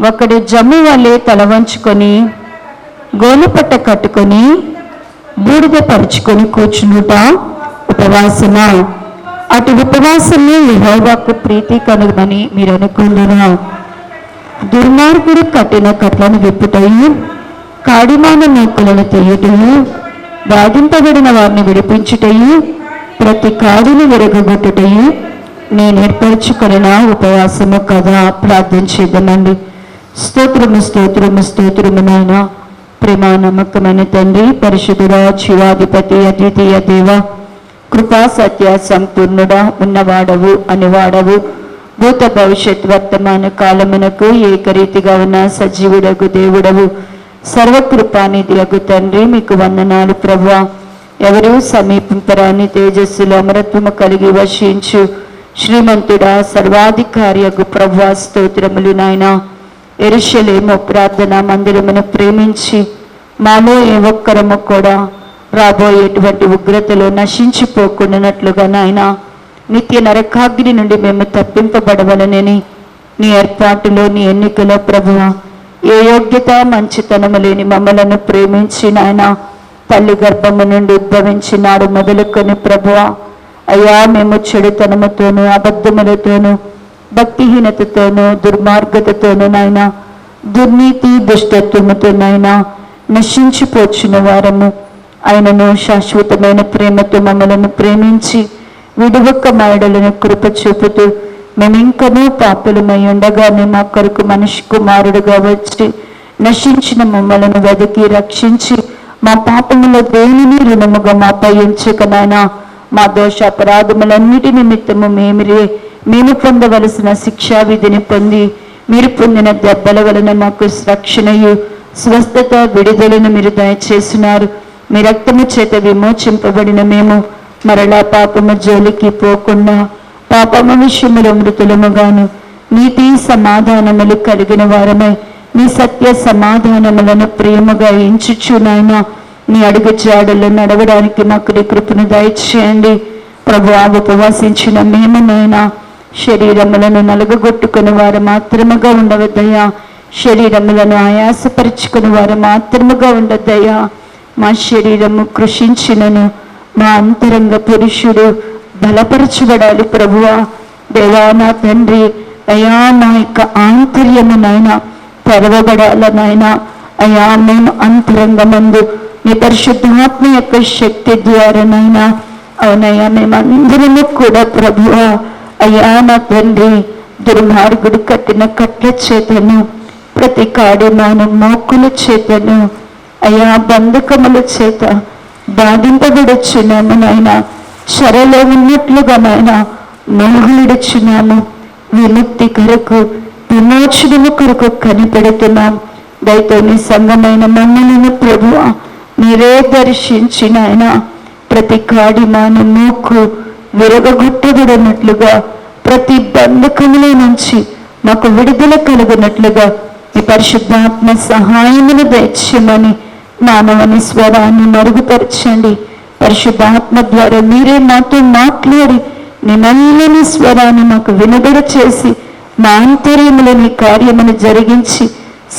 ఒకడు జమ్ము వలె తల వంచుకొని గోనెపట్ట కట్టుకొని బూడిద పరుచుకొని కూర్చునుట ఉపవాసమా? అటు ఉపవాసమే యెహోవాకు ప్రీతి కలుగునని మీరు అనుకుంటున్నా? దుర్మార్గుడు కట్టిన కట్లను విప్పుటయు కాడిమాన నూకులను తీయుటయు బాధింపబడిన వారిని విడిపించుటయు ప్రతి కాడిని విరగొట్టుటయు నేను ఏర్పరచుకొనిన ఉపవాసము కదా. ప్రార్థన చేద్దామండి. స్తోత్రము స్తోత్రము స్తోత్రము నాయన. ప్రేమ నమ్మకమైన తండ్రి, పరిశుద్ధుడా, జీవాధిపతి, అద్వితీయ దేవ, కృపా సత్య సంపూర్ణుడా, ఉన్నవాడవు అనివాడవు, భూత భవిష్యత్ వర్తమాన కాలమునకు ఏకరీతిగా ఉన్న సజీవుడగు దేవుడవు, సర్వకృపానిధి అగు తండ్రి, మీకు వందనాలు ప్రభువా. ఎవరూ సమీపింపరాని తేజస్సులో అమరత్వము కలిగి వశించు శ్రీమంతుడా, సర్వాధికారి అగు ప్రభువా, స్తోత్రములు నాయన. యెరూషలేము ప్రార్థన మందిరమును ప్రేమించి మాలో ఏ ఒక్కరము కూడా రాబోయేటువంటి ఉగ్రతలో నశించిపోకుండానట్లుగా నాయన నిత్య నరకాగ్ని నుండి మేము తప్పింపబడవలనని నీ ఏర్పాటులో, నీ ఎన్నికలో ప్రభువా, ఏ యోగ్యత మంచితనము లేని మమ్మలను ప్రేమించి నాయన తల్లి గర్భము నుండి ఉద్భవించినాడు మొదలుకొని ప్రభువా, అయ్యా మేము చెడుతనముతోనూ అబద్ధములతోనూ భక్తిహీనతతోనూ దుర్మార్గతతోనూ నాయన దుర్నీతి దుష్టత్వముతో నాయన నశించిపోచిన వారము ఆయనను శాశ్వతమైన ప్రేమతో మమ్మలను ప్రేమించి విడువక్క మాయడలను కృప చూపుతూ మేమింకనూ పాపులమై ఉండగానే మా కొరకు మనిషి కుమారుడుగా వచ్చి నశించిన మమ్మలను వెతికి రక్షించి మా పాపముల దేనిని రుణముగా మాపై ఉంచకనైనా మా దోష అపరాధములన్నిటి నిమిత్తము మేము పొందవలసిన శిక్షా విధిని పొంది మీరు పొందిన దెబ్బల వలన మాకు రక్షణయు స్వస్థత విడుదలను మీరు దయచేసినారు. మీ రక్తము చేత విమోచింపబడిన మేము మరలా పాపము జోలికి పోకుండా పాపము విషయములో మృతులముగాను నీతి సమాధానములు కలిగిన వారమై నీ సత్య సమాధానములను ప్రేమగా ఎంచుచు నాయన నీ అడుగు జాడల్లో నడవడానికి మాకు నీ కృపను దయచేయండి ప్రభువా. ఉపవాసించిన మేము నాయన శరీరములను నలుగగొట్టుకుని వారు మాత్రముగా ఉండవద్దయ్యా, శరీరములను ఆయాసపరుచుకుని వారు మాత్రముగా ఉండద్దయ్యా. మా శరీరము కృషించినను మా అంతరంగ పురుషుడు బలపరచబడాలి ప్రభువా. దేవా నా తండ్రి, అయ్యా మా యొక్క ఆంతర్యము నాయన తెరవబడాలనైనా అయ్యా మేము అంతరంగమందు నీ పరిశుద్ధాత్మ యొక్క శక్తి ద్వారానైనా అవునయ్యా మేమందరము కూడా ప్రభువా అయ్యా నా తండ్రి దుర్మార్గుడు కట్టిన కట్ల చేతను ప్రతి కాడిమాను మోకుల చేతను అయ్యా బంధకముల చేత బాధింపబడుచున్నాము నాయనా, చెరలో ఉన్నట్లుగానైనా మోహులిడుచున్నాము. విముక్తి కొరకు విమోచనము కొరకు కనిపెడుతున్నాం. దయతో నీ సంఘమైన మమ్మలను ప్రభువా మీరే దర్శించిన ఆయన ప్రతి కాడిమాను మూకు విరగొట్టబడినట్లుగా ప్రతి బంధకముల నుంచి మాకు విడుదల కలుగునట్లుగా ఈ పరిశుద్ధాత్మ సహాయమును దయచేయమని మానవుని స్వరాన్ని మరుగుపరచండి. పరిశుద్ధాత్మ ద్వారా మీరే మాతో మాట్లాడి నీ నల్లని స్వరాన్ని మాకు వినబడ చేసి మా ఆంతర్యములో నీ కార్యమును జరిగించి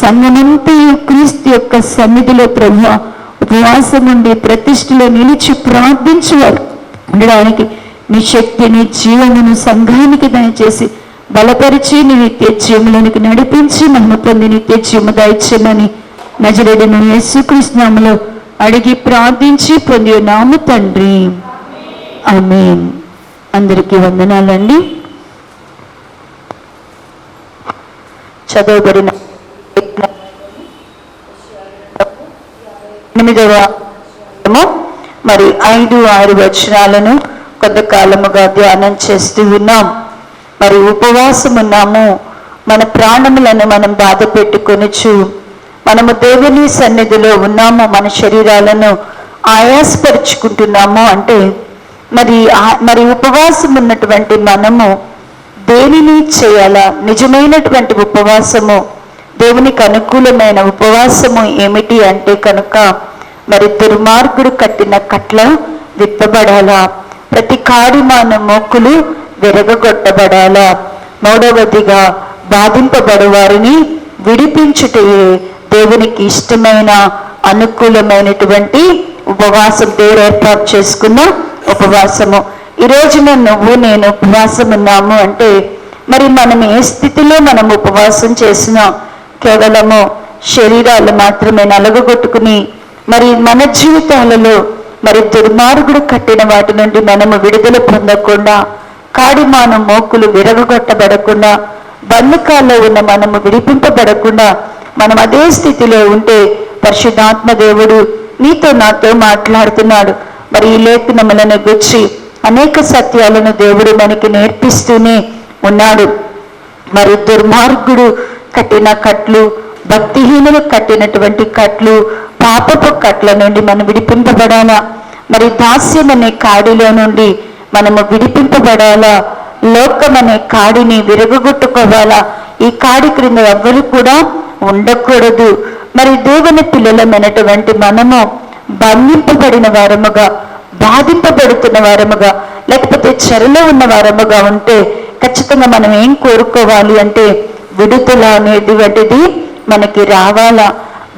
సంఘమంతా క్రీస్తు యొక్క సన్నిధిలో ప్రభువా ఉపవాసం ఉండి ప్రతిష్టలో నిలిచి ప్రార్థించేవారు ఉండడానికి నీ శక్తిని జీవమును సంఘానికి దయచేసి బలపరిచి నీ నిత్య జీవములోనికి నడిపించి మహిమ పొంది నిత్య జీవము దయచేయమని నజరేయుడైన యేసుక్రీస్తు నామములో అడిగి ప్రార్థించి పొంది ఉన్నాము తండ్రి, ఆమేన్. అందరికీ వందనాలండి. చదవబడిన 8వ మరి 5-6 వచనాలను కొంతకాలముగా ధ్యానం చేస్తూ ఉన్నాం. మరి ఉపవాసం ఉన్నాము. మన ప్రాణములను మనం బాధ పెట్టుకొనిచు మనము దేవుని సన్నిధిలో ఉన్నాము. మన శరీరాలను ఆయాసపరుచుకుంటున్నాము అంటే మరి ఉపవాసం ఉన్నటువంటి మనము దేనిని చేయాలా? నిజమైనటువంటి ఉపవాసము, దేవునికి అనుకూలమైన ఉపవాసము ఏమిటి అంటే కనుక మరి దుర్మార్గుడు కట్టిన కట్ల విప్పబడాలా, ప్రతి కాడిమాన మోకులు విరగొట్టబడాలా, 3వదిగా బాధింపబడు వారిని విడిపించుటయే దేవునికి ఇష్టమైన అనుకూలమైనటువంటి ఉపవాసం. దేవుడు ఏర్పాటు చేసుకున్న ఉపవాసము. ఈ రోజున నువ్వు నేను ఉపవాసం ఉన్నాము అంటే మరి మనం ఏ స్థితిలో మనం ఉపవాసం చేసినా కేవలము శరీరాలు మాత్రమే నలగొట్టుకుని మరి మన జీవితాలలో మరి దుర్మార్గుడు కట్టిన వాటి నుండి మనము విడుదల పొందకుండా, కాడిమాను మోకులు విరగొట్టబడకుండా, బంధకాల్లో ఉన్న మనము విడిపింపబడకుండా మనం అదే స్థితిలో ఉంటే పరిశుద్ధాత్మ దేవుడు నీతో నాతో మాట్లాడుతున్నాడు. మరి ఈ లేఖనములను గురించి అనేక సత్యాలను దేవుడు మనకి నేర్పిస్తూనే ఉన్నాడు. మరి దుర్మార్గుడు కట్టిన కట్లు, భక్తిహీనులు కట్టినటువంటి కట్లు, పాపపు కట్ల నుండి మనం విడిపింపబడాలా. మరి దాస్యం అనే కాడిలో నుండి మనము విడిపింపబడాలా. లోకం అనే కాడిని విరగొట్టుకోవాలా. ఈ కాడి క్రింద ఎవ్వరు కూడా ఉండకూడదు. మరి దేవుని పిల్లలమైనటువంటి మనము బంధింపబడిన వారముగా, బాధింపబడుతున్న వారముగా, లేకపోతే చెరలో ఉన్న వారముగా ఉంటే ఖచ్చితంగా మనం ఏం కోరుకోవాలి అంటే విడుదల అనేటువంటిది మనకి రావాలా.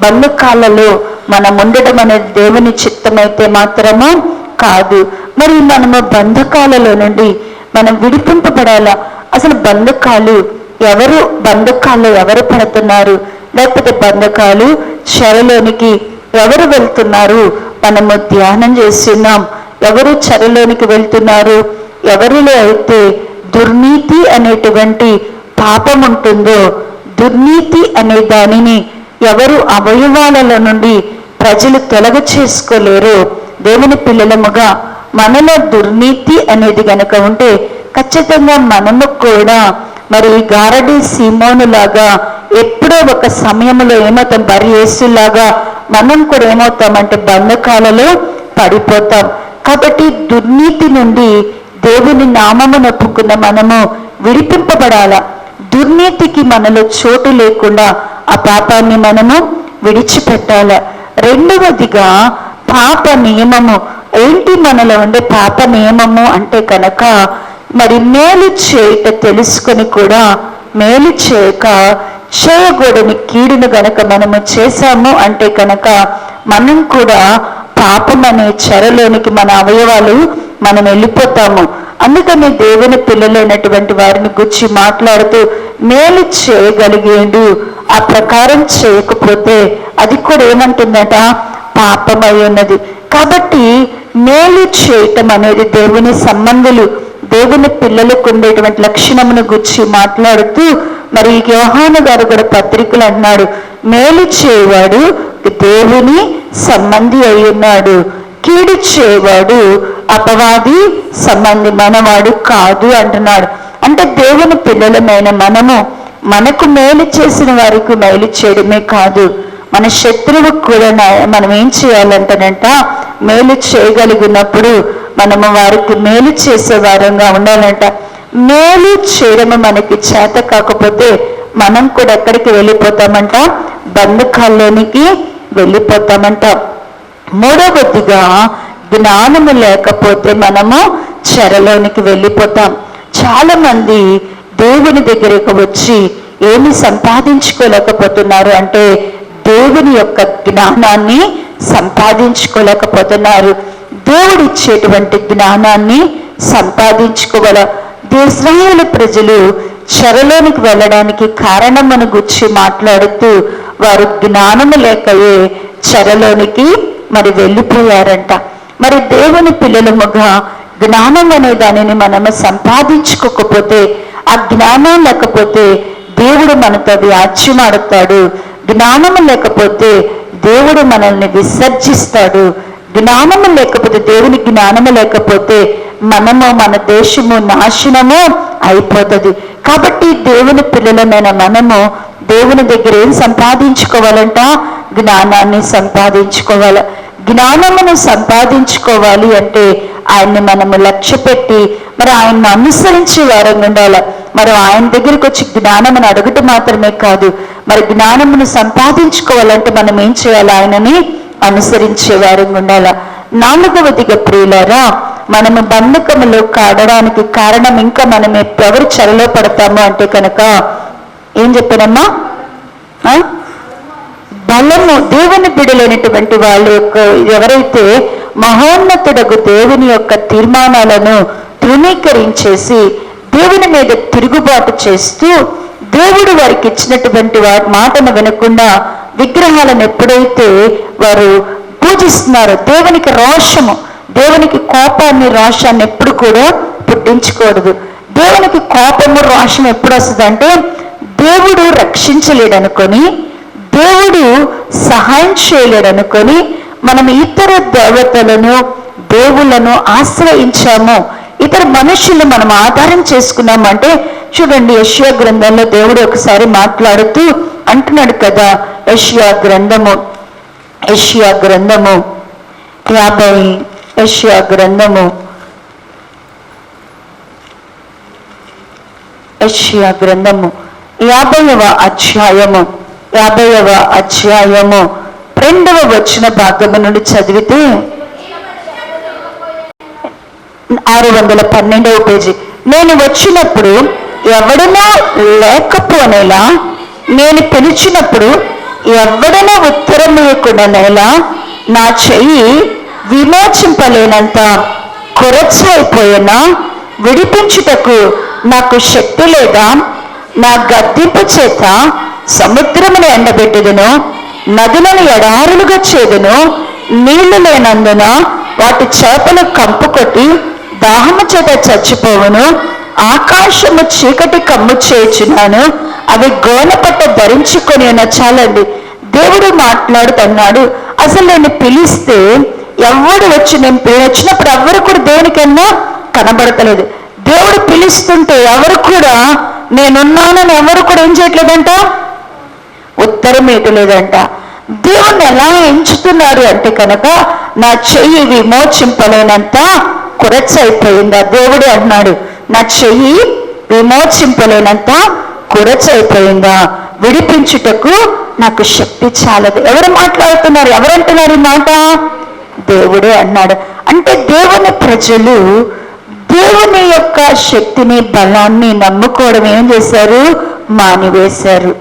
బంధకాలలో మనం ఉండడం అనేది దేవుని చిత్తమైతే మాత్రము కాదు. మరి మనము బంధకాలలో నుండి మనం విడిపింపబడాలా. అసలు బంధకాల్లో ఎవరు పడుతున్నారు, లేకపోతే బంధకాలు చెరలోనికి ఎవరు వెళ్తున్నారు మనము ధ్యానం చేస్తున్నాం. ఎవరు చెరలోనికి వెళ్తున్నారు? ఎవరిలో అయితే దుర్నీతి అనేటువంటి పాపం ఉంటుందో, దుర్నీతి అనే దానిని ఎవరు అవయవాలలో నుండి ప్రజలు తొలగ చేసుకోలేరు. దేవుని పిల్లలముగా మనలో దుర్నీతి అనేది గనక ఉంటే ఖచ్చితంగా మనము కూడా మరి గారడి సీమోను లాగా ఎప్పుడో ఒక సమయంలో ఏమవుతాం, బరి యేసులాగా మనం కూడా ఏమవుతామంటే బంధకాలలో పడిపోతాం. కాబట్టి దుర్నీతి నుండి దేవుని నామము నొప్పుకున్న మనము విడిపింపబడాల. దుర్నీతికి మనలో చోటు లేకుండా ఆ పాపాన్ని మనము విడిచిపెట్టాల. రెండవదిగా పాప నియమము ఏంటి? మనలో ఉండే పాప నియమము అంటే కనుక మరి మేలు చేయట తెలుసుకొని కూడా మేలు చేయక చేయకూడని కీడును గనక మనము చేశాము అంటే కనుక మనం కూడా పాపం అనే చెరలోనికి మన అవయవాలు మనం వెళ్ళిపోతాము. అందుకని దేవుని పిల్లలైనటువంటి వారిని గురించి మాట్లాడుతూ మేలు చేయగలిగేడు, ఆ ప్రకారం చేయకపోతే అది కూడా ఏమంటుందట, పాపమై ఉన్నది. కాబట్టి మేలు చేయటం అనేది దేవుని సంబంధులు, దేవుని పిల్లలకు ఉండేటువంటి లక్షణమును గురించి మాట్లాడుతూ మరి యోహాను గారు కూడా పత్రికలు అన్నాడు, మేలు చేయవాడు దేవుని సంబంధి అయి ఉన్నాడు, కీడు చేయవాడు అపవాది సంబంధి మనవాడు కాదు అంటున్నాడు. అంటే దేవుని పిల్లలమైన మనము మనకు మేలు చేసిన వారికి మేలు చేయడమే కాదు, మన శత్రువుకు కూడా మనం ఏం చేయాలంటేనంట, మేలు చేయగలిగినప్పుడు మనము వారికి మేలు చేసే వారంగా ఉండాలంట. మేలు చేయడము మనకి చేత కాకపోతే మనం కూడా ఎక్కడికి వెళ్ళిపోతామంట, బంధకాల్లోనికి వెళ్ళిపోతామంట. మూడవదిగా జ్ఞానము లేకపోతే మనము చెరలోనికి వెళ్ళిపోతాం. చాలా మంది దేవుని దగ్గరకు వచ్చి ఏమి సంపాదించుకోలేకపోతున్నారు అంటే దేవుని యొక్క జ్ఞానాన్ని సంపాదించుకోలేకపోతున్నారు. దేవుడిచ్చేటువంటి జ్ఞానాన్ని సంపాదించుకోగల. ఇశ్రాయేలు ప్రజలు చెరలోనికి వెళ్ళడానికి కారణమును గురించి మాట్లాడుతూ వారు జ్ఞానము లేకయే చెరలోనికి మరి వెళ్ళిపోయారంట. మరి దేవుని పిల్లలముగా జ్ఞానం అనే దానిని మనము సంపాదించుకోకపోతే, ఆ జ్ఞానం లేకపోతే దేవుడు మనతో వ్యాజ్యమాడుతాడు. జ్ఞానము లేకపోతే దేవుడు మనల్ని విసర్జిస్తాడు. జ్ఞానము లేకపోతే, దేవుని జ్ఞానము లేకపోతే మనము, మన దేశము నాశనము అయిపోతుంది. కాబట్టి దేవుని పిల్లలమైన మనము దేవుని దగ్గర ఏం సంపాదించుకోవాలంట, జ్ఞానాన్ని సంపాదించుకోవాలి. జ్ఞానమును సంపాదించుకోవాలి అంటే ఆయన్ని మనము లక్ష్య పెట్టి మరి ఆయన్ని అనుసరించే వారంగా ఉండాలి. మరి ఆయన దగ్గరికి వచ్చి జ్ఞానమును అడగటం మాత్రమే కాదు, మరి జ్ఞానమును సంపాదించుకోవాలంటే మనం ఏం చేయాలి, ఆయనని అనుసరించే వారంగా ఉండాలి. నాలుగవదిగా ప్రియులారా, మనము బంధకములో కాడడానికి కారణం ఇంకా మనం ఎవరు చెరలో పడతాము అంటే కనుక ఏం చెప్పానమ్మా, బలము. దేవుని బిడలైనటువంటి వాళ్ళ యొక్క ఎవరైతే మహోన్నతుడకు దేవుని యొక్క తీర్మానాలను తృణీకరించేసి దేవుని మీద తిరుగుబాటు చేస్తూ దేవుడు వారికి ఇచ్చినటువంటి మాటను వినకుండా విగ్రహాలను ఎప్పుడైతే వారు పూజిస్తున్నారో, దేవునికి రోషము, దేవునికి కోపాన్ని రోషాన్ని ఎప్పుడు కూడా పుట్టించకూడదు. దేవునికి కోపము రోషం ఎప్పుడు వస్తుందంటే దేవుడు రక్షించలేడనుకొని, దేవుడు సహాయం చేయలేడనుకొని మనం ఇతర దేవతలను దేవుళ్ళను ఆశ్రయించాము, ఇతర మనుషులు మనం ఆధారం చేసుకున్నామంటే చూడండి, యెషయా గ్రంథంలో దేవుడు ఒకసారి మాట్లాడుతూ అంటున్నాడు కదా, యెషయా గ్రంథము 50వ అధ్యాయము 2వ వచన భాగము నుండి చదివితే 612వ పేజీ. నేను వచ్చినప్పుడు ఎవడనో లేకపోనేలా, నేను పిలిచినప్పుడు ఎవడనో ఉత్తరం ఇవ్వకుండానేలా, నా చెయ్యి విమోచింపలేనంత కొరచైపోయినా విడిపించుటకు నాకు శక్తి లేదా? నా గద్దింపు చేత సముద్రమును ఎండబెట్టెదను, నదులను ఎడారులుగా చేదును, నీళ్లు లేనందున వాటి చేపలు కంపు కొట్టి దాహము చేత చచ్చిపోవును. ఆకాశము చీకటి కమ్ము చేయుచున్నాను, అవి గోనపట్ట ధరించుకొని ఉన్న. చాలండి, దేవుడు మాట్లాడుతున్నాడు. అసలు నేను పిలిస్తే ఎవడు వచ్చి, నేను వచ్చినప్పుడు ఎవరు కూడా దేవునికన్నా కనబడతలేదు. దేవుడు పిలుస్తుంటే ఎవరు కూడా నేనున్నానని ఎవరు కూడా ఏం చేయట్లేదంట, ఉత్తరం ఇవ్వలేదంట. దేవుణ్ణి ఎలా ఎంచుతున్నారు అంటే కనుక, నా చెయ్యి విమోచింపలేనంత కురచైపోయిందా? దేవుడే అన్నాడు, నా చెయ్యి విమోచింపలేనంత కురచైపోయిందా, విడిపించుటకు నాకు శక్తి చాలదు. ఎవరు మాట్లాడుతున్నారు? ఎవరంటున్నారు ఈ మాట? దేవుడే అన్నాడు. అంటే దేవుని ప్రజలు దేవుని యొక్క శక్తిని, బలాన్ని నమ్ముకోవడం ఏం చేశారు? మానివేశారు.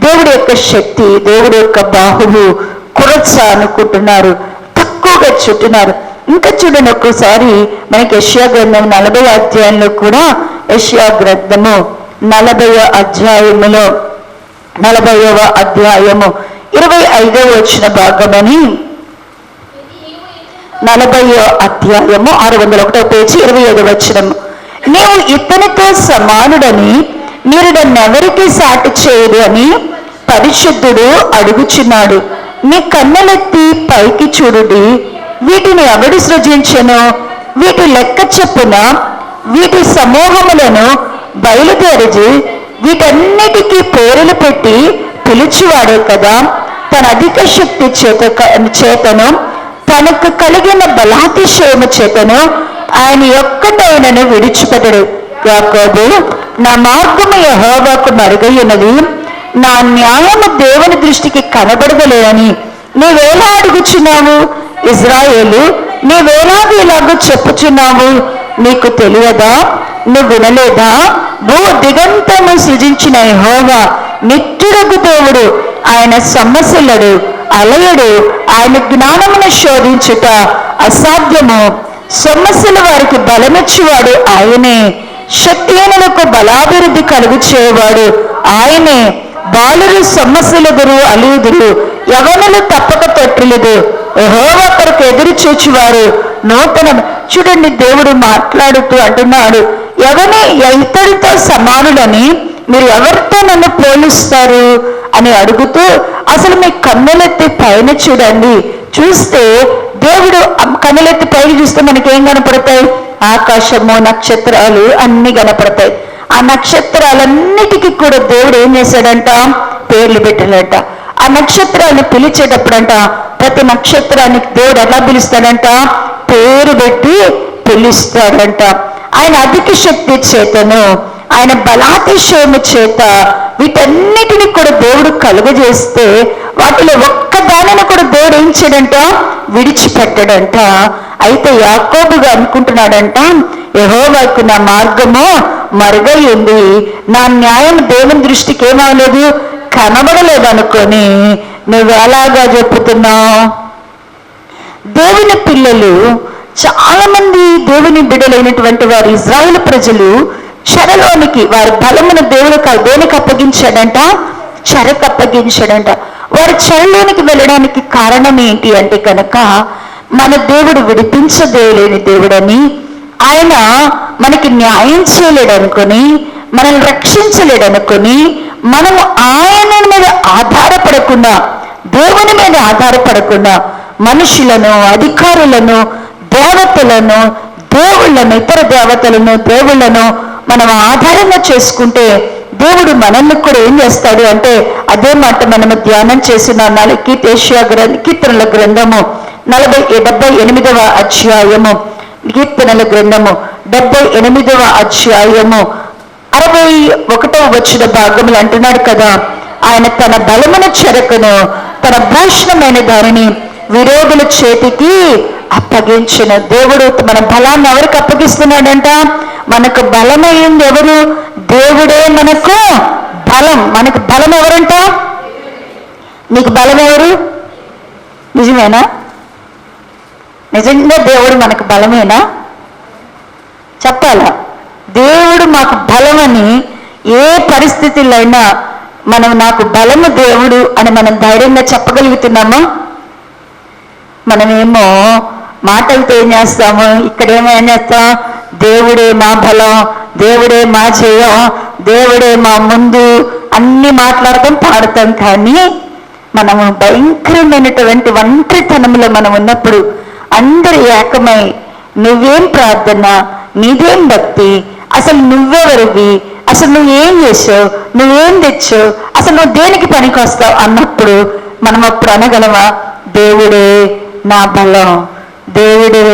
దేవుడి యొక్క శక్తి, దేవుడి యొక్క బాహువు కురచ అనుకుంటున్నారు, తక్కువగా చుట్టున్నారు. ఇంకా చూడండి, ఒక్కసారి మనకి యెషయా గ్రంథం 40వ అధ్యాయంలో కూడా, యెషయా గ్రంథము 40వ అధ్యాయములో 40వ అధ్యాయము 25వ వచన భాగమని, 40వ అధ్యాయము 601వ పేజీ 25వ వచనము. నీవు ఇతనితో సమానుడని మీరు నన్నెవరికి సాటి చేయదు అని పరిశుద్ధుడు అడుగుచున్నాడు. మీ కన్నులెత్తి పైకి చూడుడి, వీటిని ఎవడు సృజించెను? వీటి లెక్క చెప్పున వీటి సమూహములను బయలుదేరి వీటన్నిటికీ పేర్లు పెట్టి పిలిచివాడే కదా. తన అధిక శక్తి చేతను తనకు కలిగిన బలాతిశయము చేతను ఆయన ఒక్కటైనను విడిచిపెట్టడు. యాకోబు, నా మార్గము యెహోవాకు మరుగైనది, నా న్యాయము దేవుని దృష్టికి కనబడదలేదని నీవేలా అడుగుచున్నావు? ఇజ్రాయేలు, నీవేలాగ ఇలాగూ చెప్పుచున్నావు? నీకు తెలియదా? నువ్వు వినలేదా? భూ దిగంతము సృజించిన యెహోవా నిత్యుడగు దేవుడు, ఆయన సమస్యలడు, అలయడు, ఆయన జ్ఞానమును శోధించుట అసాధ్యము. సమస్యల వారికి బలమిచ్చేవాడు ఆయనే, శక్తిహీనులకు బలాభివృద్ధి కలుగు చేయవాడు ఆయనే. బాలురు సమస్యలుగురు అలుగుదురు, యవనులు తప్పక తొట్టిలుదు. యెహోవా కొరకు ఎదురు చూచువారు నూతన. చూడండి, దేవుడు మాట్లాడుతూ అంటున్నాడు, ఇతడితో సమానులని మీరు ఎవరితో నన్ను పోలుస్తారు అని అడుగుతూ, అసలు మీ కన్నులెత్తి పైన చూడండి. చూస్తే దేవుడు కన్నులెత్తి పైకి చూస్తే మనకేం కనపడతాయి? ఆకాశము, నక్షత్రాలు అన్ని కనపడతాయి. ఆ నక్షత్రాలన్నిటికీ కూడా దేవుడు ఏం చేశాడంట? పేర్లు పెట్టాడంట. ఆ నక్షత్రాన్ని పిలిచేటప్పుడంట, ప్రతి నక్షత్రానికి దేవుడు ఎలా పిలుస్తాడంట? పేరు పెట్టి పిలుస్తాడంట. ఆయన అధిక శక్తి చేతను, ఆయన బలాతిశయము చేత వీటన్నిటిని కూడా దేవుడు కలుగజేస్తే వాటిలో ఒక్కదానిని కూడా దేవుడు ఏం చేయడంట? విడిచిపెట్టడంట. అయితే యాకోబుగా అనుకుంటున్నాడంట, యెహోవాకు నా మార్గము మరుగై ఉంది, నా న్యాయం దేవుని దృష్టికి ఏమవలేదు, కనబడలేదు అనుకొని నువ్వు ఎలాగా చెప్పుతున్నావు? దేవుని పిల్లలు చాలా మంది, దేవుని బిడ్డలైనటువంటి వారు, ఇజ్రాయేలు ప్రజలు చెరలోనికి వారి బలమును దేనికి అప్పగించాడంట? చెరకు అప్పగించాడంట. వారి చెరలోనికి వెళ్ళడానికి కారణం ఏంటి అంటే కనుక, మన దేవుడు విడిపించలేని దేవుడని, ఆయన మనకి న్యాయం చేయలేడనుకొని, మనల్ని రక్షించలేడనుకొని, మనము ఆయన మీద ఆధారపడకుండా, దేవుని మీద ఆధారపడకుండా మనుషులను, అధికారులను, దేవతలను, దేవుళ్ళను, ఇతర దేవతలను, దేవుళ్ళను మనం ఆధారంగా చేసుకుంటే దేవుడు మనల్ని కూడా ఏం చేస్తాడు అంటే, అదే మాట మనము ధ్యానం చేసిన కీర్తనల గ్రంథము 78వ అధ్యాయము, కీర్తనల గ్రంథము 78వ అధ్యాయము 61వ వచన భాగములు అంటున్నాడు కదా, ఆయన తన బలమున చెరకును తన భూషణమైన దానిని విరోధుల చేతికి అప్పగించిన దేవుడు. మన బలాన్ని ఎవరికి అప్పగిస్తున్నాడంట? మనకు బలమైంది ఎవరు? దేవుడే మనకు బలం. మనకు బలం ఎవరంట? నీకు బలం ఎవరు? నిజమేనా? నిజంగా దేవుడు మనకు బలమేనా? చెప్పాలా? దేవుడు మాకు బలమని ఏ పరిస్థితుల్లో అయినా మనం నాకు బలము దేవుడు అని మనం ధైర్యంగా చెప్పగలుగుతున్నామా? మనమేమో మాటలతో ఏం చేస్తాము, ఇక్కడేమో ఏం చేస్తాం, దేవుడే మా బలం, దేవుడే మా జయం, దేవుడే మా ముందు అన్ని మాట్లాడతాం, పాడతాం. కానీ మనము భయంకరమైనటువంటి ఒంటరితనంలో మనం ఉన్నప్పుడు అందరూ ఏకమై, నువ్వేం ప్రార్థన, నీదేం భక్తి, అసలు నువ్వెవరివి, అసలు నువ్వేం చేసావు, నువ్వేం తెచ్చావు, అసలు నువ్వు దేనికి పనికి వస్తావు అన్నప్పుడు మనం అప్పుడు అనగలమా, దేవుడే నా బలం, దేవుడే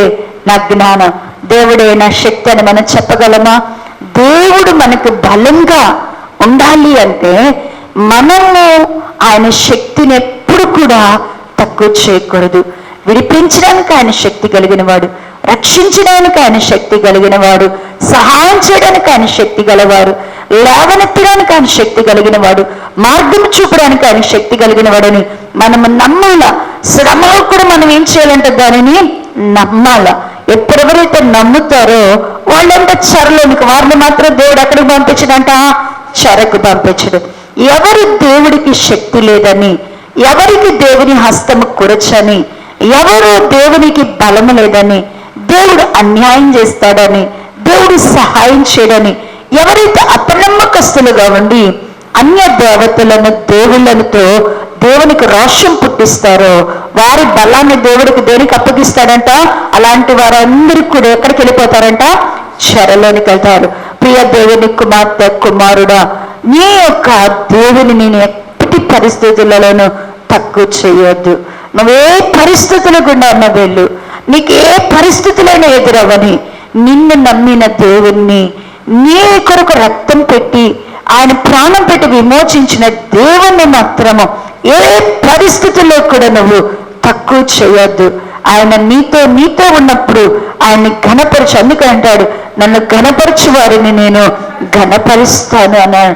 నా జ్ఞానం, దేవుడే నా శక్తి అని మనం చెప్పగలమా? దేవుడు మనకు బలంగా ఉండాలి అంటే మనము ఆయన శక్తిని ఎప్పుడు కూడా తక్కువ చేయకూడదు. విడిపించడానికి ఆయన శక్తి కలిగిన వాడు, రక్షించడానికి ఆయన శక్తి కలిగిన వాడు, సహాయం చేయడానికి ఆయన శక్తి గలవాడు, లేవనెత్తడానికి ఆయన శక్తి కలిగిన వాడు, మార్గం చూపడానికి ఆయన శక్తి కలిగిన వాడని మనము నమ్మాల. శ్రమలో కూడా మనం ఏం చేయాలంటే దానిని నమ్మాల. ఎప్పుడెవరైతే నమ్ముతారో వాళ్ళంటే చెరలోనికి, వారిని మాత్రం దేవుడు ఎక్కడికి పంపించడంట? చెరకు పంపించడు. ఎవరు దేవుడికి శక్తి లేదని, ఎవరికి దేవుని హస్తము కురచని, ఎవరు దేవునికి బలము లేదని, దేవుడు అన్యాయం చేస్తాడని, దేవుడు సహాయం చేయడని ఎవరైతే అపనమ్మకస్తులుగా ఉండి అన్య దేవతలను, దేవుళ్ళతో దేవునికి రోషం పుట్టిస్తారో వారి బలాన్ని దేవుడికి దేనికి అప్పగిస్తాడంట? అలాంటి వారందరికీ కూడా ఎక్కడికి వెళ్ళిపోతారంట? చెరలోనికి వెళ్తారు. ప్రియ దేవుని కుమార్తె, కుమారుడా, నీ యొక్క దేవుని నేను ఎప్పటి పరిస్థితులలోనూ తక్కువ చేయొద్దు. నువ్వే పరిస్థితులు గుండా ఉన్న వెళ్ళు, నీకు ఏ పరిస్థితులైనా ఎదురవని, నిన్ను నమ్మిన దేవుణ్ణి, నీ కొరకు రక్తం పెట్టి ఆయన ప్రాణం పెట్టి విమోచించిన దేవుణ్ణి మాత్రము ఏ పరిస్థితుల్లో కూడా నువ్వు తక్కువ చేయొద్దు. ఆయన నీతో ఉన్నప్పుడు ఆయన్ని ఘనపరచు. అందుకే అంటాడు, నన్ను ఘనపరచు వారిని నేను ఘనపరుస్తాను అన్నాడు.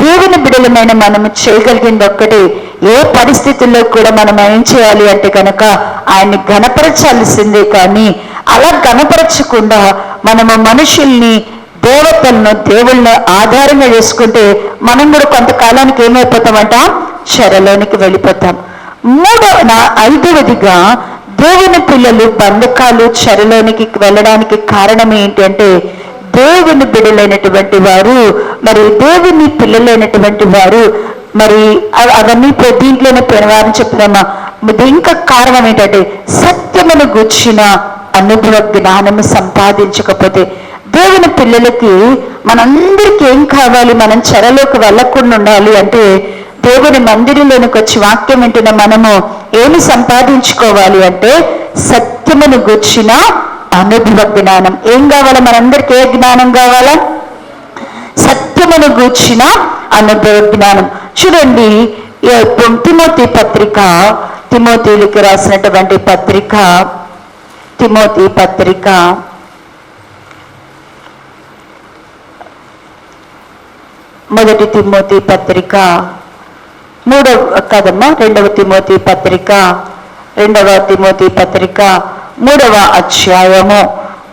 దేవుని బిడలమైన మనము చేయగలిగింది ఒక్కటి, ఏ పరిస్థితుల్లో కూడా మనం ఏం చేయాలి అంటే కనుక ఆయన్ని ఘనపరచాల్సిందే. కానీ అలా ఘనపరచకుండా మనము మనుషుల్ని, దేవతలను, దేవుళ్ళను ఆధారంగా చేసుకుంటే మనం కూడా కొంతకాలానికి ఏమైపోతామంట? చెరలోనికి వెళ్ళిపోతాం. ఐదవదిగా దేవుని పిల్లలు బంధకాలు, చెరలోనికి వెళ్ళడానికి కారణం ఏంటంటే, దేవుని బిడ్డలైనటువంటి వారు, మరి దేవుని పిల్లలైనటువంటి వారు, మరి అవన్నీ దీంట్లోనే వారిని చెప్తున్నామా. ఇంకా కారణం ఏంటంటే, సత్యమును గూర్చిన అనుభవ జ్ఞానము సంపాదించకపోతే. దేవుని పిల్లలకి మనందరికీ ఏం కావాలి? మనం చెరలోకి వెళ్ళకుండా ఉండాలి అంటే దేవుని మందిరంలోనికి వచ్చి వాక్యం వింటున్న మనము ఏమి సంపాదించుకోవాలి అంటే సత్యమును గూర్చిన అనుభవ జ్ఞానం. ఏం కావాలా మనందరికీ? ఏ జ్ఞానం కావాలా? సత్యమును గూర్చిన అనుభవ జ్ఞానం. చూడండి, తిమోతి పత్రిక, తిమోతికి రాసినటువంటి పత్రిక, తిమోతి పత్రిక మొదటి తిమోతి పత్రిక 2వ తిమోతి పత్రిక 3వ అధ్యాయము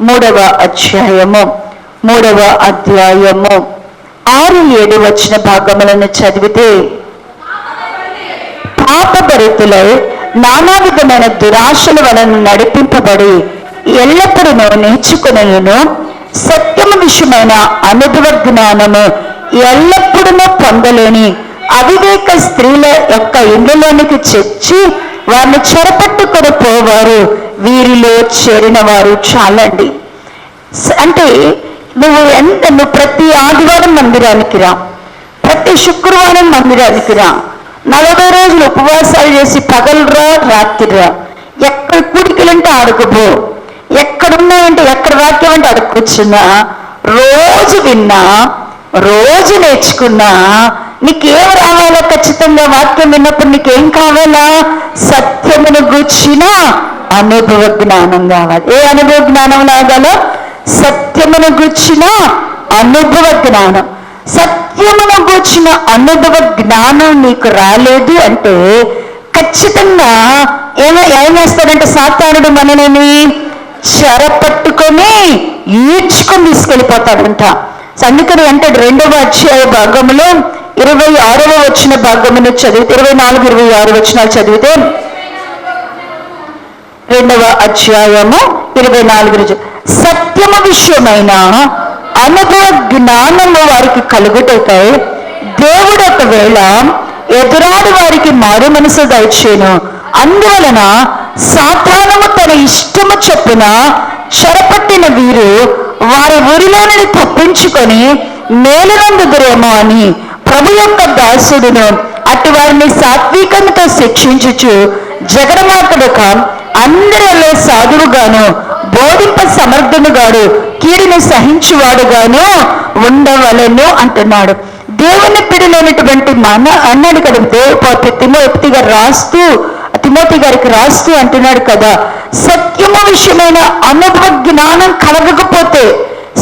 3వ అధ్యాయము 6-7 వచ్చిన భాగములను చదివితే, పాపభరితులై నానా విధమైన దురాశల వలన నడిపింపబడి ఎల్లప్పుడూ నేర్చుకునేను సత్యము విషయమైన అనుభవ జ్ఞానము ఎల్లప్పుడూ పొందలేని అవివేక స్త్రీల యొక్క ఇండ్లలోనికి చెచ్చి వారిని చెరపట్టుకొని పోవారు వీరిలో చేరిన వారు చాలండి. అంటే నువ్వు ప్రతి ఆదివారం మందిరానికి రా, ప్రతి శుక్రవారం మందిరానికి రా, 40 రోజులు ఉపవాసాలు చేసి పగలురా రాత్రిరా, ఎక్కడ కూడికలంటే ఆడుకుపో, ఎక్కడున్నాయంటే ఎక్కడ వాక్యం అంటే అక్కడ కూర్చున్నా, రోజు విన్నా, రోజు నేర్చుకున్నా, నీకేం రావాలో ఖచ్చితంగా వాక్యం విన్నప్పుడు నీకేం కావాలా? సత్యమును గూర్చిన అనుభవ జ్ఞానం కావాలి. ఏ అనుభవ జ్ఞానం లాగాలో? సత్యమును గూర్చిన అనుభవ జ్ఞానం. సత్యమును గూర్చిన అనుభవ జ్ఞానం నీకు రాలేదు అంటే ఖచ్చితంగా ఏమేస్తాడంటే సాతానుడు మనని చెరపట్టుకొని ఈడ్చుకొని తీసుకెళ్ళిపోతాడంట. అందుకని అంటే 2వ అధ్యాయ భాగంలో 26వ వచ్చిన భాగమును చదివితే, 24-26 వచనాలు చదివితే, 2వ అధ్యాయము 24 సత్యము విషయమైన అనుభవ జ్ఞానము వారికి కలుగుటకై దేవుడు ఒకవేళ ఎదురాడు వారికి మారు మనసు దయచేను. అందువలన సాతానము తన ఇష్టము చొప్పున చెరపట్టిన వీరు వారి ఊరిలోని తప్పించుకొని మేలునందుదురేమో అని ప్రభు యొక్క దాసుడును అటు వారిని సాత్వికంతో శిక్షించుచు జగడమాతడుక అందరిలో సాధువుగాను బోధింప సమర్థునుగాడు కీడును సహించువాడుగాను ఉండవలెను అంటున్నాడు. దేవుని పిడిలేనటువంటి అన్నాడు కదా తిమోతి గారికి రాస్తూ అంటున్నాడు కదా, సత్యము విషయమైన అనుభవ జ్ఞానం కలగకపోతే,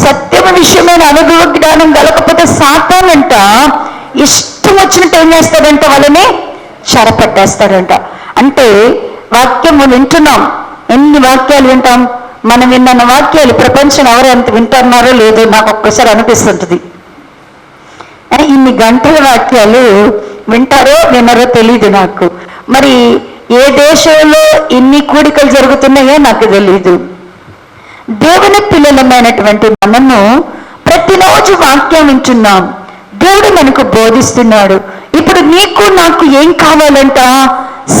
సత్యము విషయమైన అనుభవ జ్ఞానం కలగకపోతే సాతానంట ఇష్టం వచ్చినట్టు ఏం చేస్తాడంట, వాళ్ళని చెరపట్టేస్తాడంట. అంటే వాక్యము వింటున్నాం, ఎన్ని వాక్యాలు వింటాం? మనం విన్న వాక్యాలు ప్రపంచం ఎవరు ఎంత వింటున్నారో లేదో నాకు ఒక్కసారి అనిపిస్తుంటుంది. ఇన్ని గంటల వాక్యాలు వింటారో వినరో తెలియదు నాకు. మరి ఏ దేశంలో ఇన్ని కూడికలు జరుగుతున్నాయో నాకు తెలీదు. దేవుని పిల్లలమైనటువంటి మనము ప్రతిరోజు వాక్యం వింటున్నాం, దేవుడు మనకు బోధిస్తున్నాడు. ఇప్పుడు నీకు నాకు ఏం కావాలంట?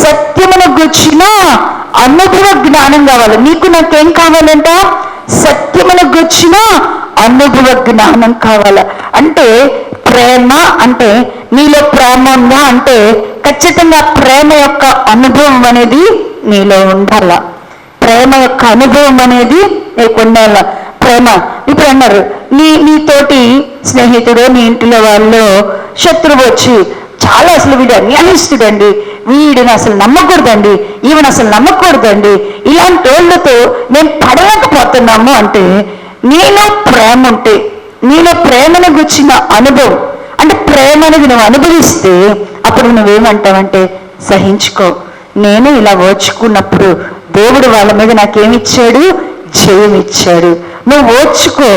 సత్యమును గూర్చిన అనుభవ జ్ఞానం కావాలి. నీకు నాకేం కావాలంట? సత్యమును గూర్చిన అనుభవ జ్ఞానం కావాల. అంటే ప్రేమ అంటే నీలో ప్రేమ ఉందా అంటే ఖచ్చితంగా ప్రేమ యొక్క అనుభవం అనేది నీలో ఉండాల. ప్రేమ యొక్క అనుభవం అనేది నీకు ఉండాల. ప్రేమ ఇప్పుడు అన్నారు, నీతోటి స్నేహితుడు, నీ ఇంటిలో వాళ్ళు శత్రువు వచ్చి చాలా అసలు వీడు అన్యాయస్తుడండి, వీడిని అసలు నమ్మకూడదండి, ఈవెన్ అసలు నమ్మకూడదండి, ఇలాంటి వాళ్ళతో నేను పడలేకపోతున్నాము అంటే నీలో ప్రేమ ఉంటే, నీలో ప్రేమను గుర్చిన అనుభవం అంటే ప్రేమ అనేది నువ్వు అనుభవిస్తే అప్పుడు నువ్వేమంటావంటే సహించుకో. నేను ఇలా ఓర్చుకున్నప్పుడు దేవుడు వాళ్ళ మీద నాకేమిచ్చాడు? జయం ఇచ్చాడు. నువ్వు ఓర్చుకో.